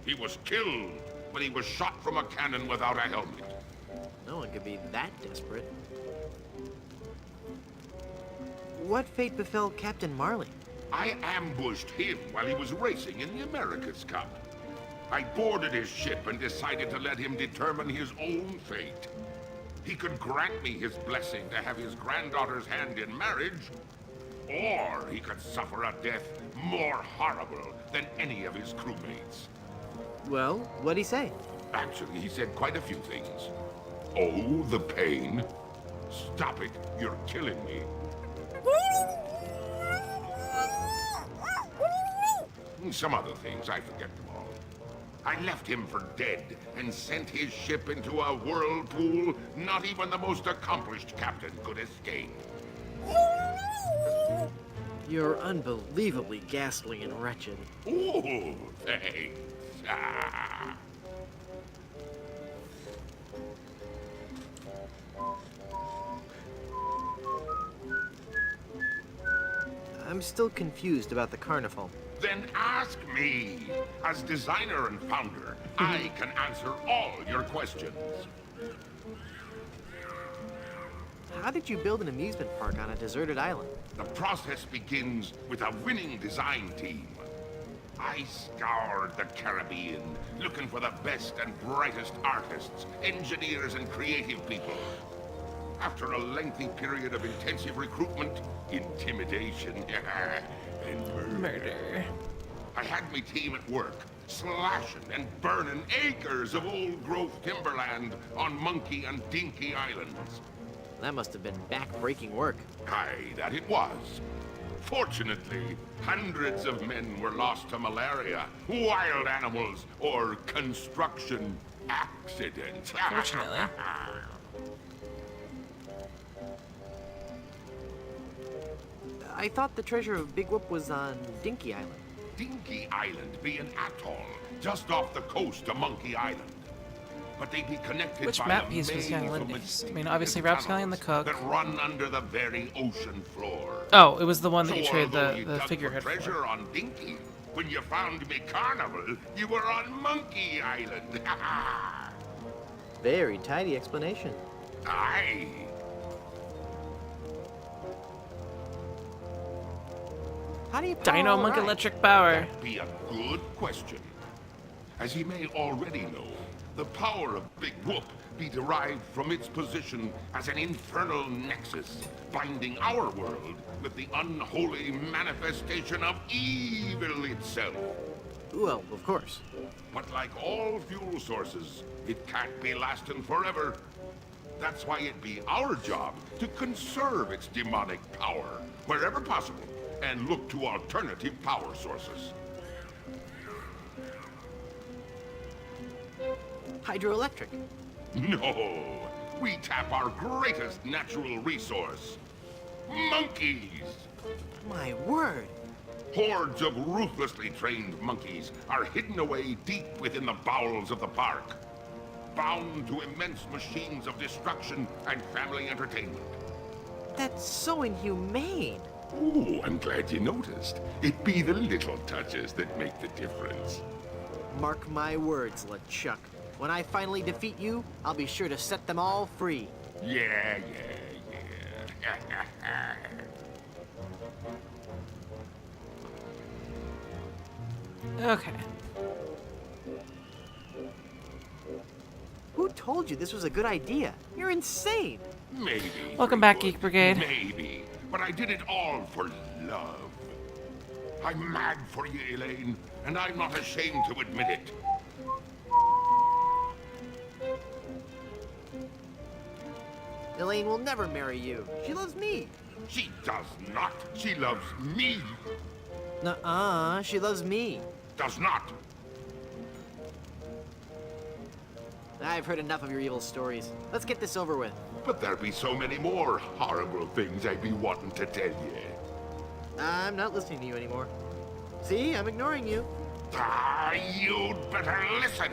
He was killed when he was shot from a cannon without a helmet. No one could be that desperate. What fate befell Captain Marley? I ambushed him while he was racing in the America's Cup. I boarded his ship and decided to let him determine his own fate. He could grant me his blessing to have his granddaughter's hand in marriage, or he could suffer a death more horrible than any of his crewmates. Well, what'd he say? Actually, he said quite a few things. Oh, the pain. Stop it, you're killing me. Some other things, I forget them all. I left him for dead and sent his ship into a whirlpool not even the most accomplished captain could escape. You're unbelievably ghastly and wretched. Ooh, thanks. Ah. I'm still confused about the carnival. Then ask me. As designer and founder, I can answer all your questions. How did you build an amusement park on a deserted island? The process begins with a winning design team. I scoured the Caribbean, looking for the best and brightest artists, engineers, and creative people. After a lengthy period of intensive recruitment, intimidation, and murder, I had my team at work, slashing and burning acres of old-growth timberland on Monkey and Dinky Islands. That must have been back-breaking work. Aye, that it was. Fortunately, hundreds of men were lost to malaria, wild animals, or construction accidents. Fortunately. I thought the treasure of Big Whoop was on Dinky Island. Dinky Island be an atoll just off the coast of Monkey Island. But they be connected Which by map piece was young Lindy's? I mean, obviously Rapscallion the cook. that run under the very ocean floor. Oh, it was the one that you So traded although you the dug figurehead for treasure for. on Dinky, when you found me Carnival, you were on Monkey Island. Very tidy explanation. Aye. How do you Dino Monk Electric Power. Be a good question. As you may already know, the power of Big Whoop be derived from its position as an infernal nexus, binding our world with the unholy manifestation of evil itself. Well, of course. But like all fuel sources, it can't be lasting forever. That's why it be our job to conserve its demonic power wherever possible and look to alternative power sources. Hydroelectric. No, we tap our greatest natural resource, monkeys. My word. Hordes of ruthlessly trained monkeys are hidden away deep within the bowels of the park, bound to immense machines of destruction and family entertainment. That's so inhumane. Ooh, I'm glad you noticed. It be the little touches that make the difference. Mark my words, LeChuck. When I finally defeat you, I'll be sure to set them all free. Yeah. Okay. Who told you this was a good idea? You're insane. Maybe. Welcome back, Fleetwood, Geek Brigade. Maybe. But I did it all for love. I'm mad for you, Elaine, and I'm not ashamed to admit it. Elaine will never marry you. She loves me. She does not. She loves me. Nuh-uh, she loves me. Does not. I've heard enough of your evil stories. Let's get this over with. But there'll be so many more horrible things I'd be wanting to tell you. I'm not listening to you anymore. See, I'm ignoring you. Ah, you'd better listen.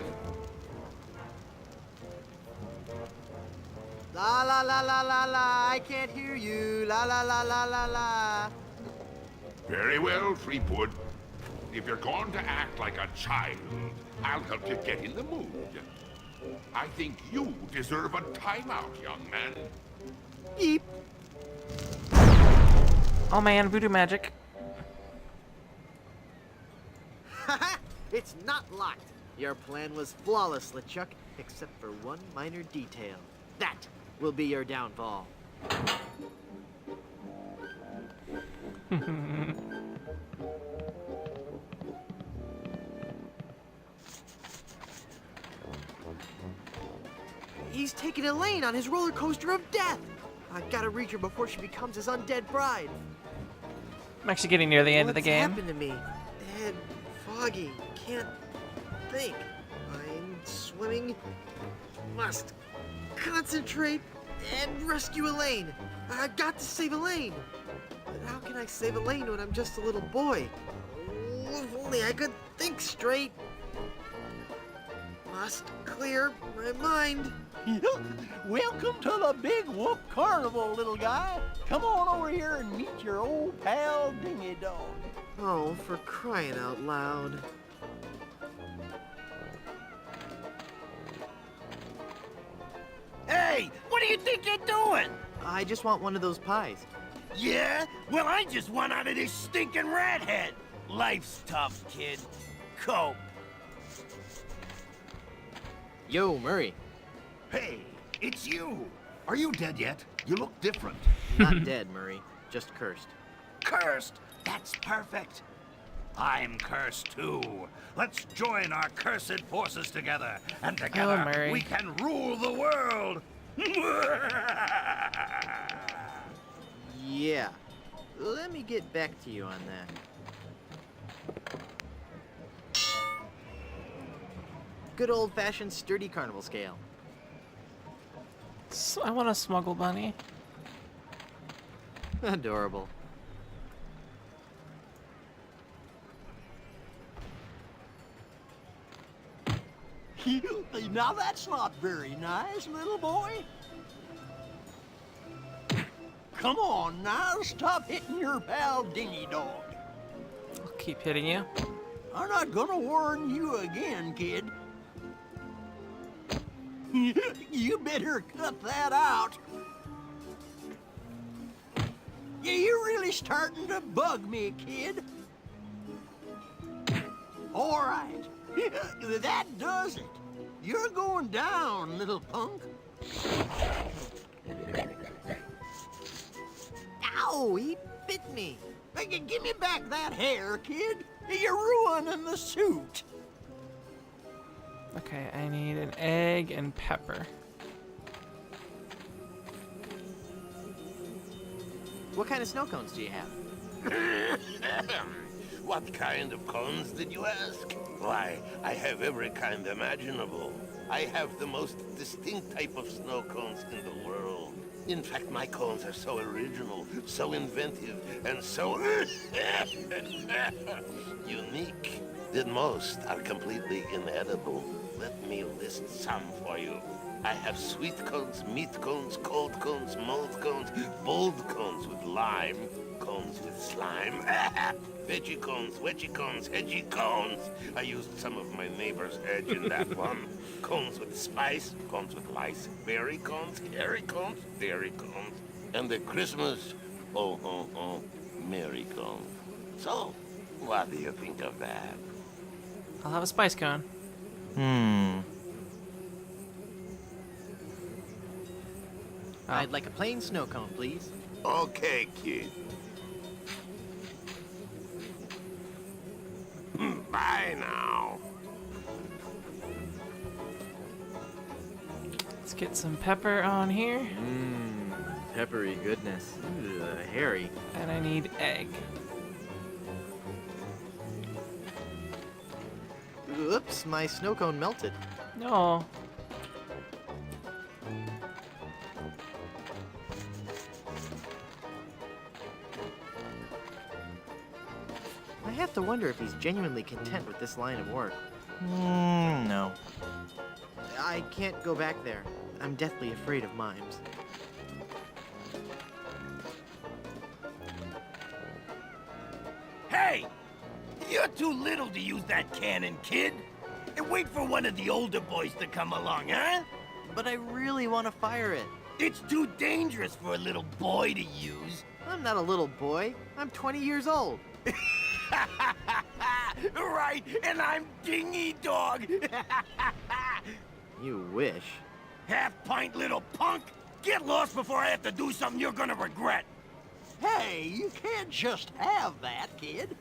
La la la la la la, I can't hear you. La la la la la la. Very well, Fleetwood. If you're going to act like a child, I'll help you get in the mood. I think you deserve a timeout, young man. Beep. Oh man, voodoo magic. Haha, it's not locked. Your plan was flawless, LeChuck, except for one minor detail. That will be your downfall. He's taking Elaine on his roller coaster of death. I gotta reach her before she becomes his undead bride. I'm actually getting near the end of the game. What's happened to me? Head foggy. Can't think. I'm swimming. Must concentrate and rescue Elaine. I got to save Elaine. But how can I save Elaine when I'm just a little boy? Oh, if only I could think straight. Must clear my mind. Welcome to the Big Whoop Carnival, little guy. Come on over here and meet your old pal, Dingy Dog. Oh, for crying out loud. Hey, what do you think you're doing? I just want one of those pies. Yeah? Well, I just want out of this stinking rat head. Life's tough, kid. Cope. Yo, Murray. Hey, it's you. Are you dead yet? You look different. Not dead, Murray. Just cursed. Cursed? That's perfect. I'm cursed too. Let's join our cursed forces together, and together Murray. we can rule the world. Yeah. Let me get back to you on that. Good old-fashioned sturdy carnival scale. So I want a smuggle bunny. Adorable. Now that's not very nice, little boy. Come on now, stop hitting your pal Dingy Dog. I'll keep hitting you. I'm not gonna warn you again, kid. You better cut that out. Yeah, you're really starting to bug me, kid. All right, that does it. You're going down, little punk. Ow! He bit me. Hey, give me back that hair, kid. You're ruining the suit. Okay, I need an egg and pepper. What kind of snow cones do you have? What kind of cones did you ask? Why, I have every kind imaginable. I have the most distinct type of snow cones in the world. In fact, my cones are so original, so inventive, and so unique that most are completely inedible. Let me list some for you. I have sweet cones, meat cones, cold cones, mold cones, bold cones with lime, cones with slime, veggie cones, wedgie cones, hedgy cones. I used some of my neighbor's edge in that one. Cones with spice, cones with lice, berry cones, hairy cones, dairy cones, and the Christmas, merry cones. So, what do you think of that? I'll have a spice cone. I'd like a plain snow cone, please. Okay, kid. Bye now. Let's get some pepper on here. Mmm, peppery goodness. Ugh, hairy. And I need egg. Oops, my snow cone melted. No. I have to wonder if he's genuinely content with this line of work. No. I can't go back there. I'm deathly afraid of mimes. Hey! You're too little to use that cannon, kid. And wait for one of the older boys to come along, huh? But I really want to fire it. It's too dangerous for a little boy to use. I'm not a little boy. I'm 20 years old. Right, and I'm Dingy Dog. You wish. Half-pint little punk. Get lost before I have to do something you're gonna regret. Hey, you can't just have that, kid.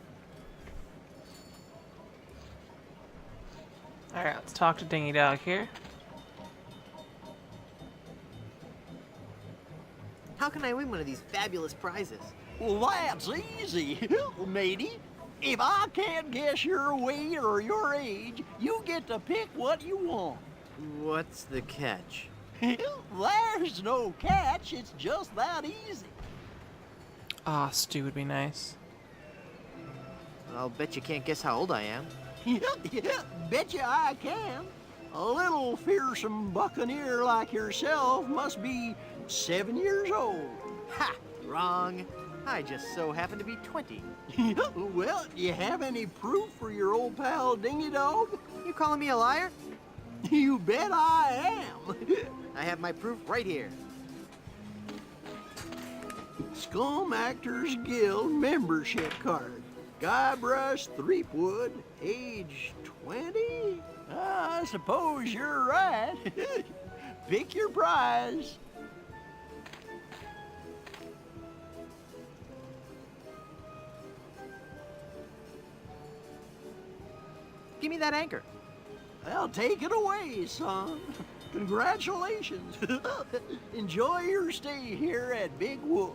Alright, let's talk to Dingy Dog here. How can I win one of these fabulous prizes? Well, that's easy, matey. If I can't guess your weight or your age, you get to pick what you want. What's the catch? There's no catch, it's just that easy. Ah, stew would be nice. I'll bet you can't guess how old I am. Betcha I can. A little fearsome buccaneer like yourself must be 7 years old. Ha! Wrong. I just so happen to be 20. Well, you have any proof for your old pal Dingy Dog? You calling me a liar? You bet I am. I have my proof right here. Scum Actors Guild membership card. Guybrush Threepwood, age 20? I suppose you're right. Pick your prize. Give me that anchor. I'll take it away, son. Congratulations. Enjoy your stay here at Big Wood.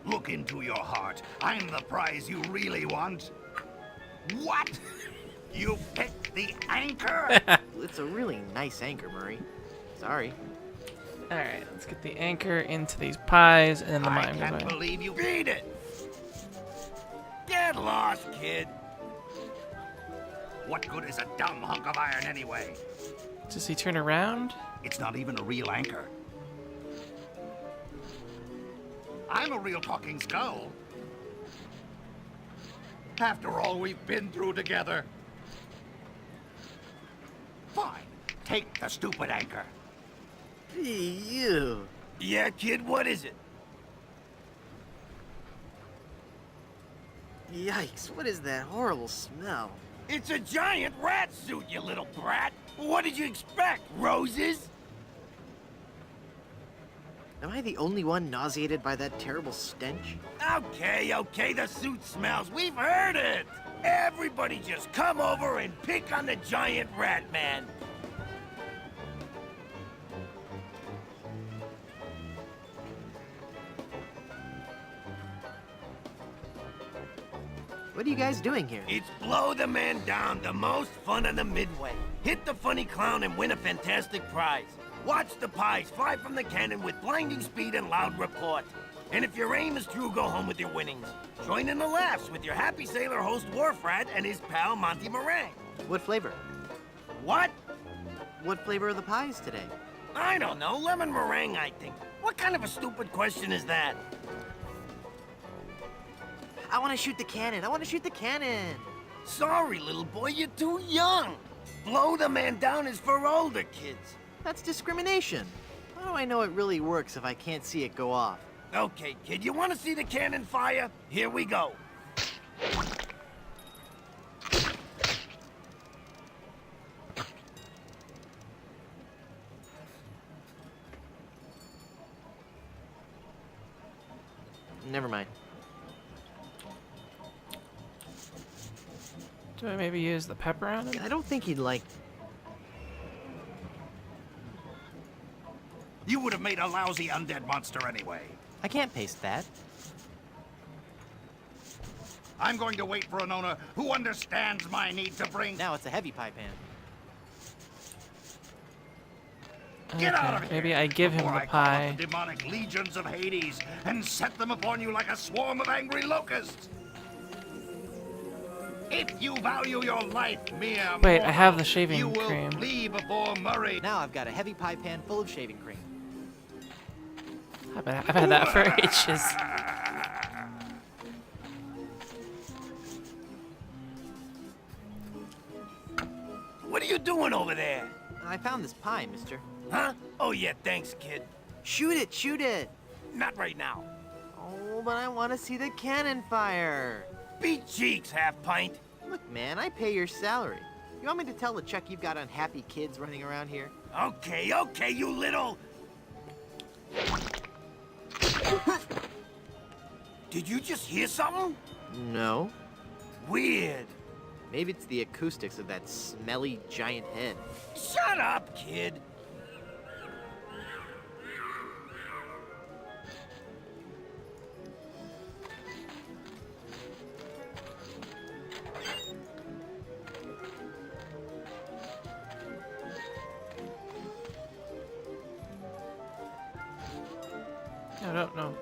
Look into your heart. I'm the prize you really want. What? You picked the anchor? It's a really nice anchor, Murray. Sorry. Alright, let's get the anchor into these pies, and then the I mime can't goes away. believe you beat it. Get lost, kid. What good is a dumb hunk of iron anyway? Does he turn around? It's not even a real anchor. I'm a real talking skull. After all we've been through together. Fine. Take the stupid anchor. You. Yeah, kid, what is it? Yikes, what is that horrible smell? It's a giant rat suit, you little brat. What did you expect, roses? Am I the only one nauseated by that terrible stench? Okay, the suit smells. We've heard it. Everybody just come over and pick on the giant rat man. What are you guys doing here? It's Blow the Man Down, the most fun of the Midway. Hit the funny clown and win a fantastic prize. Watch the pies fly from the cannon with blinding speed and loud report. And if your aim is true, go home with your winnings. Join in the laughs with your happy sailor host Wharfrat and his pal Monty Meringue. What flavor? What? What flavor are the pies today? I don't know. Lemon meringue, I think. What kind of a stupid question is that? I want to shoot the cannon. I want to shoot the cannon. Sorry, little boy, you're too young. Blow the Man Down is for older kids. That's discrimination. How do I know it really works if I can't see it go off? Okay, kid, you want to see the cannon fire? Here we go. Never mind. Do I maybe use the pepper on it? I don't think he'd like... You would have made a lousy undead monster anyway. I can't paste that. I'm going to wait for an owner who understands my need to bring... Now it's a heavy pie pan. Get out of here! Maybe I give him before the I call pie. up the demonic legions of Hades and set them upon you like a swarm of angry locusts. If you value your life, mere Wait, I have the mortal, shaving you will cream. flee before Murray. Now I've got a heavy pie pan full of shaving cream. I've had that for ages. What are you doing over there? I found this pie, mister. Huh? Oh, yeah, thanks, kid. Shoot it, shoot it! Not right now. Oh, but I want to see the cannon fire. Beat cheeks, half pint. Look, man, I pay your salary. You want me to tell the Chuck you've got unhappy kids running around here? Okay, okay, you little... Did you just hear something? No. Weird. Maybe it's the acoustics of that smelly giant head. Shut up, kid. I don't know.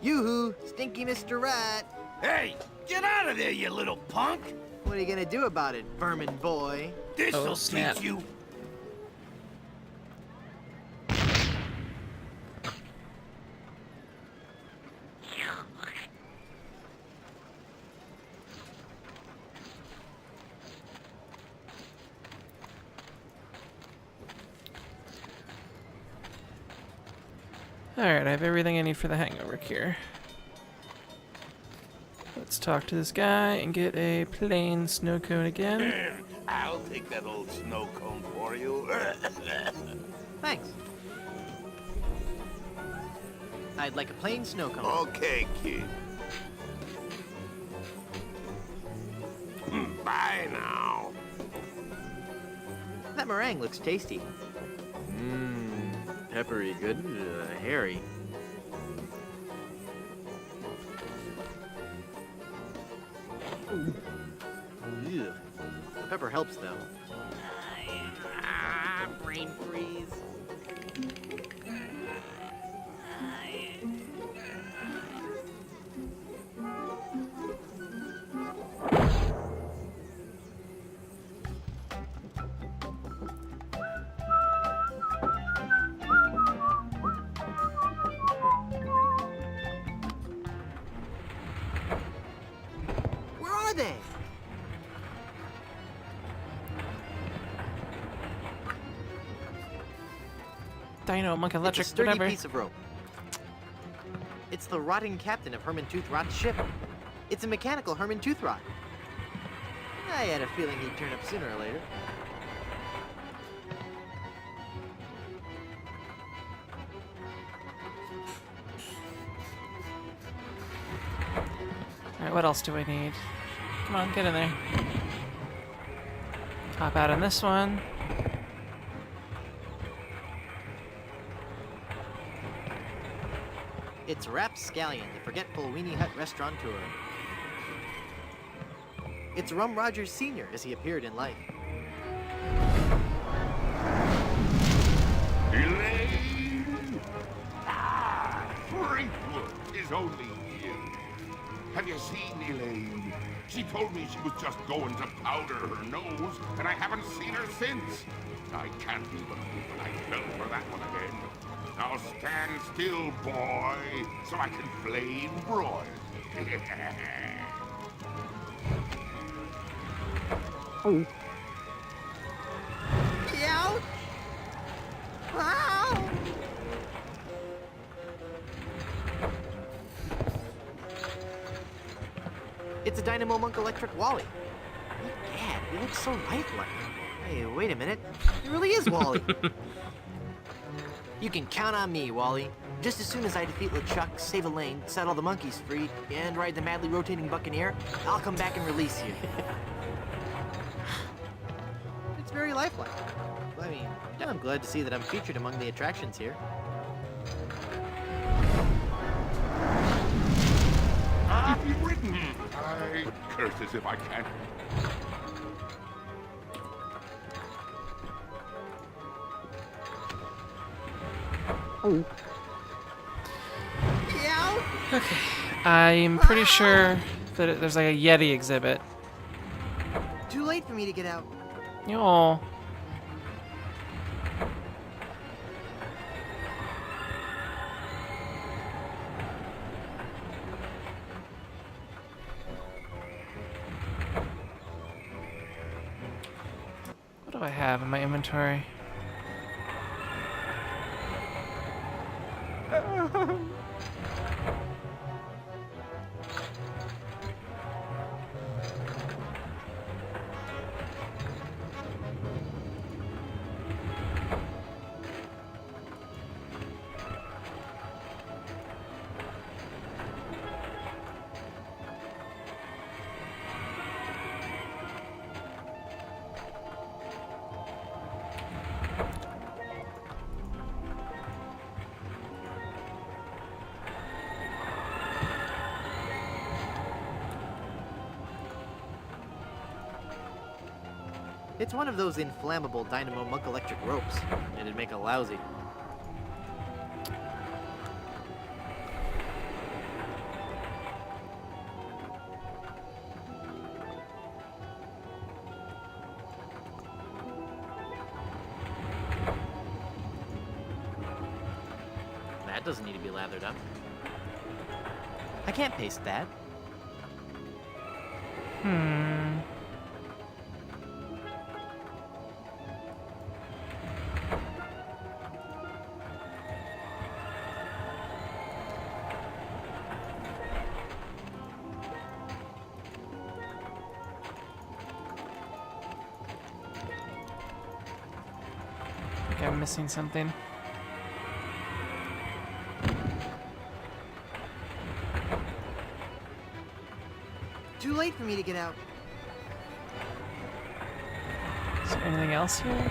Yoo-hoo, stinky Mr. Rat. Hey, get out of there, you little punk. What are you gonna do about it, vermin boy? This'll Oh, snap. teach you. Alright, I have everything I need for the hangover cure. Let's talk to this guy and get a plain snow cone again. I'll take that old snow cone for you. Thanks. I'd like a plain snow cone. Okay, kid. Bye now. That meringue looks tasty. Mmm, peppery, good, hairy. Ew. The pepper helps, though. Brain freeze. Where are they? Dino, Monk Electric, It's a sturdy whatever. piece of rope. It's the rotting captain of Herman Toothrot's ship. It's a mechanical Herman Toothrot. I had a feeling he'd turn up sooner or later. Alright, what else do I need? Come on, get in there. Hop out on this one. It's Rapscallion, the forgetful Weenie Hut restaurateur. It's Rum Rogers Sr. as he appeared in life. Elaine! Ah, Frankfurt is only you. Have you seen Elaine? She told me she was just going to powder her nose, and I haven't seen her since. I can't even believe that I fell for that one again. Now stand still, boy, so I can flame broil. Oh. Meow! Wow! It's a Dynamo Monk Electric Wally. Gad, he looks so lifelike. Hey, wait a minute. It really is Wally. You can count on me, Wally. Just as soon as I defeat LeChuck, save Elaine, set all the monkeys free, and ride the madly rotating Buccaneer, I'll come back and release you. It's very lifelike. I mean, I'm glad to see that I'm featured among the attractions here. If you've written, I would curse as if I can't. Oh. Okay. I'm pretty sure that there's like a Yeti exhibit. Too late for me to get out. Yo. What do I have in my inventory? It's one of those inflammable dynamo monk electric ropes. It'd make a lousy. That doesn't need to be lathered up. I can't paste that. I think I'm missing something. Too late for me to get out. Is there anything else here?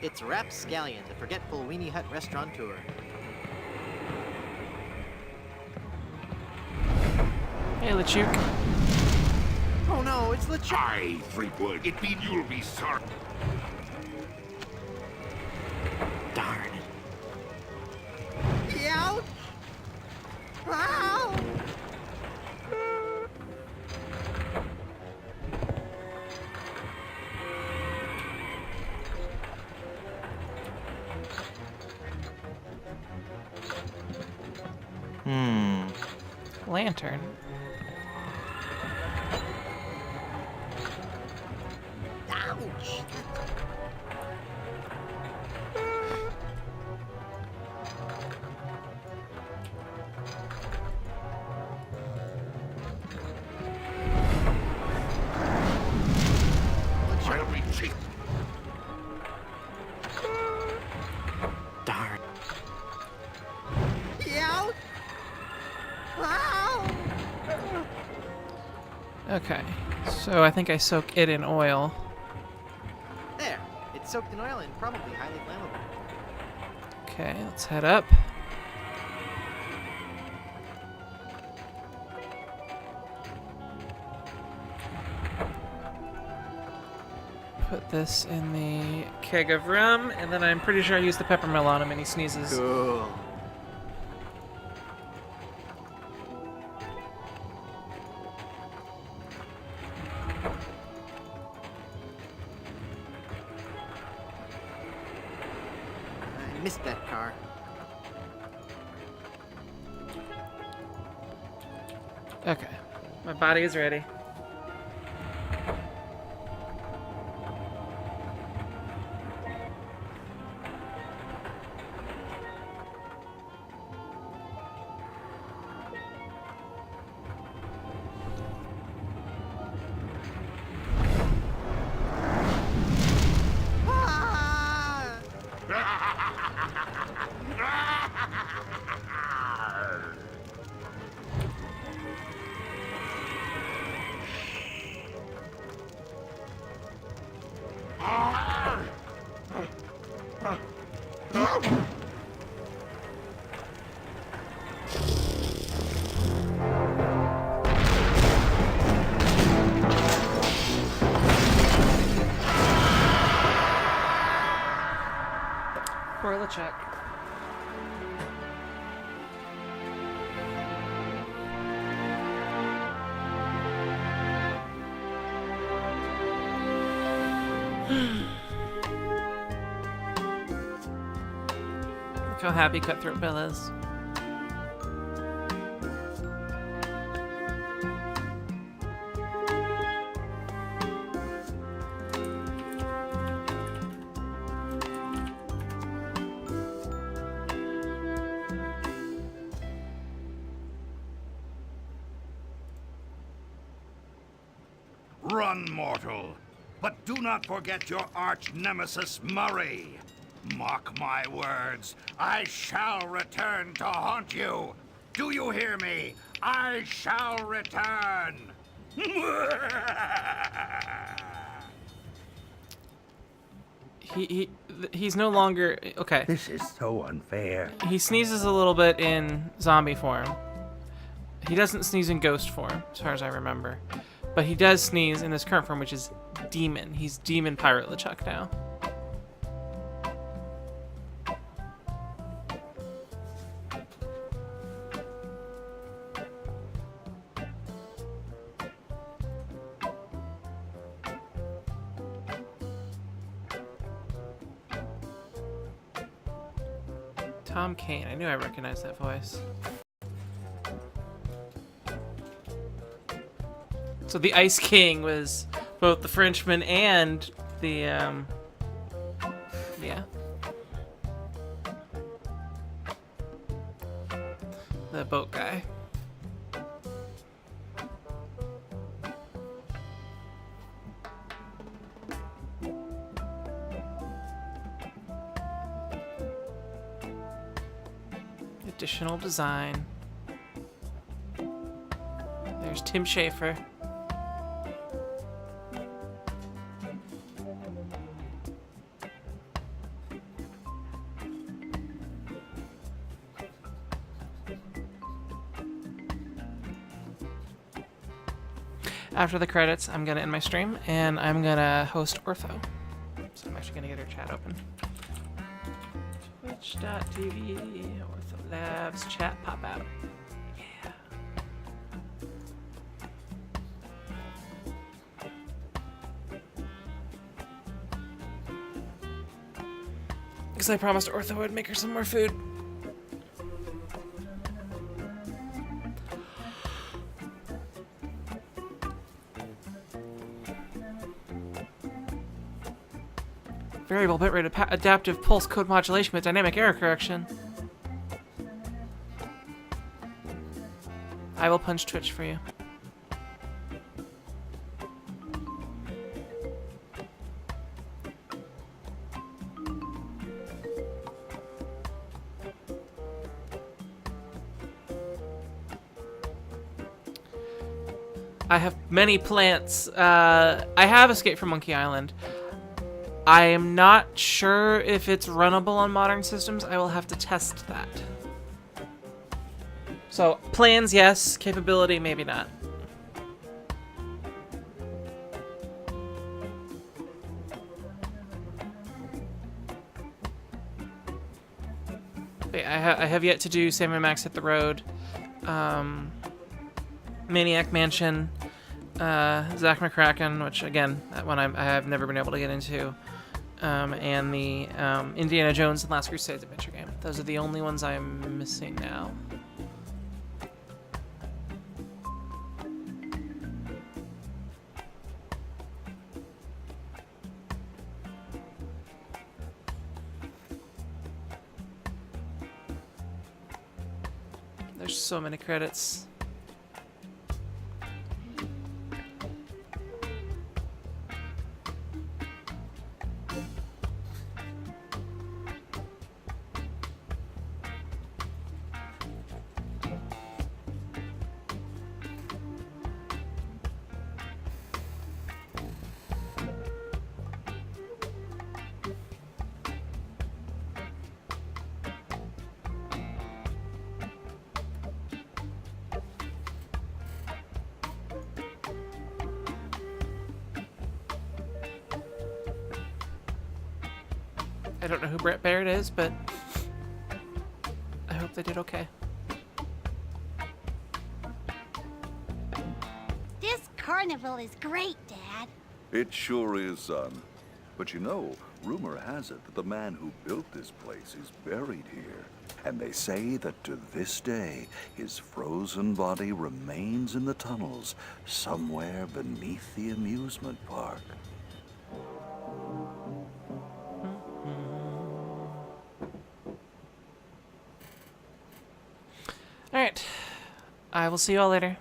It's Rapscallion, the forgetful Weenie Hut restaurateur. Hey, LeChuck. Oh no, it's LeChuck! Aye, Threepwood. It means you'll be sorry. Darn. Ouch! Ow! Lantern. Ouch! I'll be cheap. Darn. Ouch! Ow! Okay, so I think I soak it in oil. There. It's soaked in oil and probably highly flammable. Okay, let's head up. Put this in the keg of rum, and then I'm pretty sure I used the peppermill on him and he sneezes. Cool. I missed that car. Okay, my body is ready. Poor LeChuck. Look how happy Cutthroat Bill is. Run, mortal, but do not forget your arch-nemesis Murray. Mark my words, I shall return to haunt you. Do you hear me? I shall return. He's no longer okay. This is so unfair. He sneezes a little bit in zombie form. He doesn't sneeze in ghost form, as far as I remember. But he does sneeze in his current form, which is demon. He's demon pirate LeChuck now. Tom Kane. I knew I recognized that voice. So the Ice King was both the Frenchman and the, yeah. The boat guy. Additional design. There's Tim Schafer. After the credits, I'm gonna end my stream and I'm gonna host Ortho. So I'm actually gonna get her chat open. Twitch.tv, Ortho Labs, chat pop out. Yeah. Because I promised Ortho I'd make her some more food. Variable bitrate adaptive pulse code modulation with dynamic error correction. I will punch Twitch for you. I have many plants. I have escaped from Monkey Island. I am not sure if it's runnable on modern systems. I will have to test that. So, plans, yes. Capability, maybe not. Wait, I have yet to do Sam & Max Hit the Road, Maniac Mansion, Zack McCracken, which again, that one I have never been able to get into. And the Indiana Jones and Last Crusade adventure game. Those are the only ones I'm missing now. There's so many credits. I don't know who Brett Barrett is, but I hope they did okay. This carnival is great, Dad. It sure is, son. But you know, rumor has it that the man who built this place is buried here. And they say that to this day, his frozen body remains in the tunnels somewhere beneath the amusement park. Alright. I will see you all later.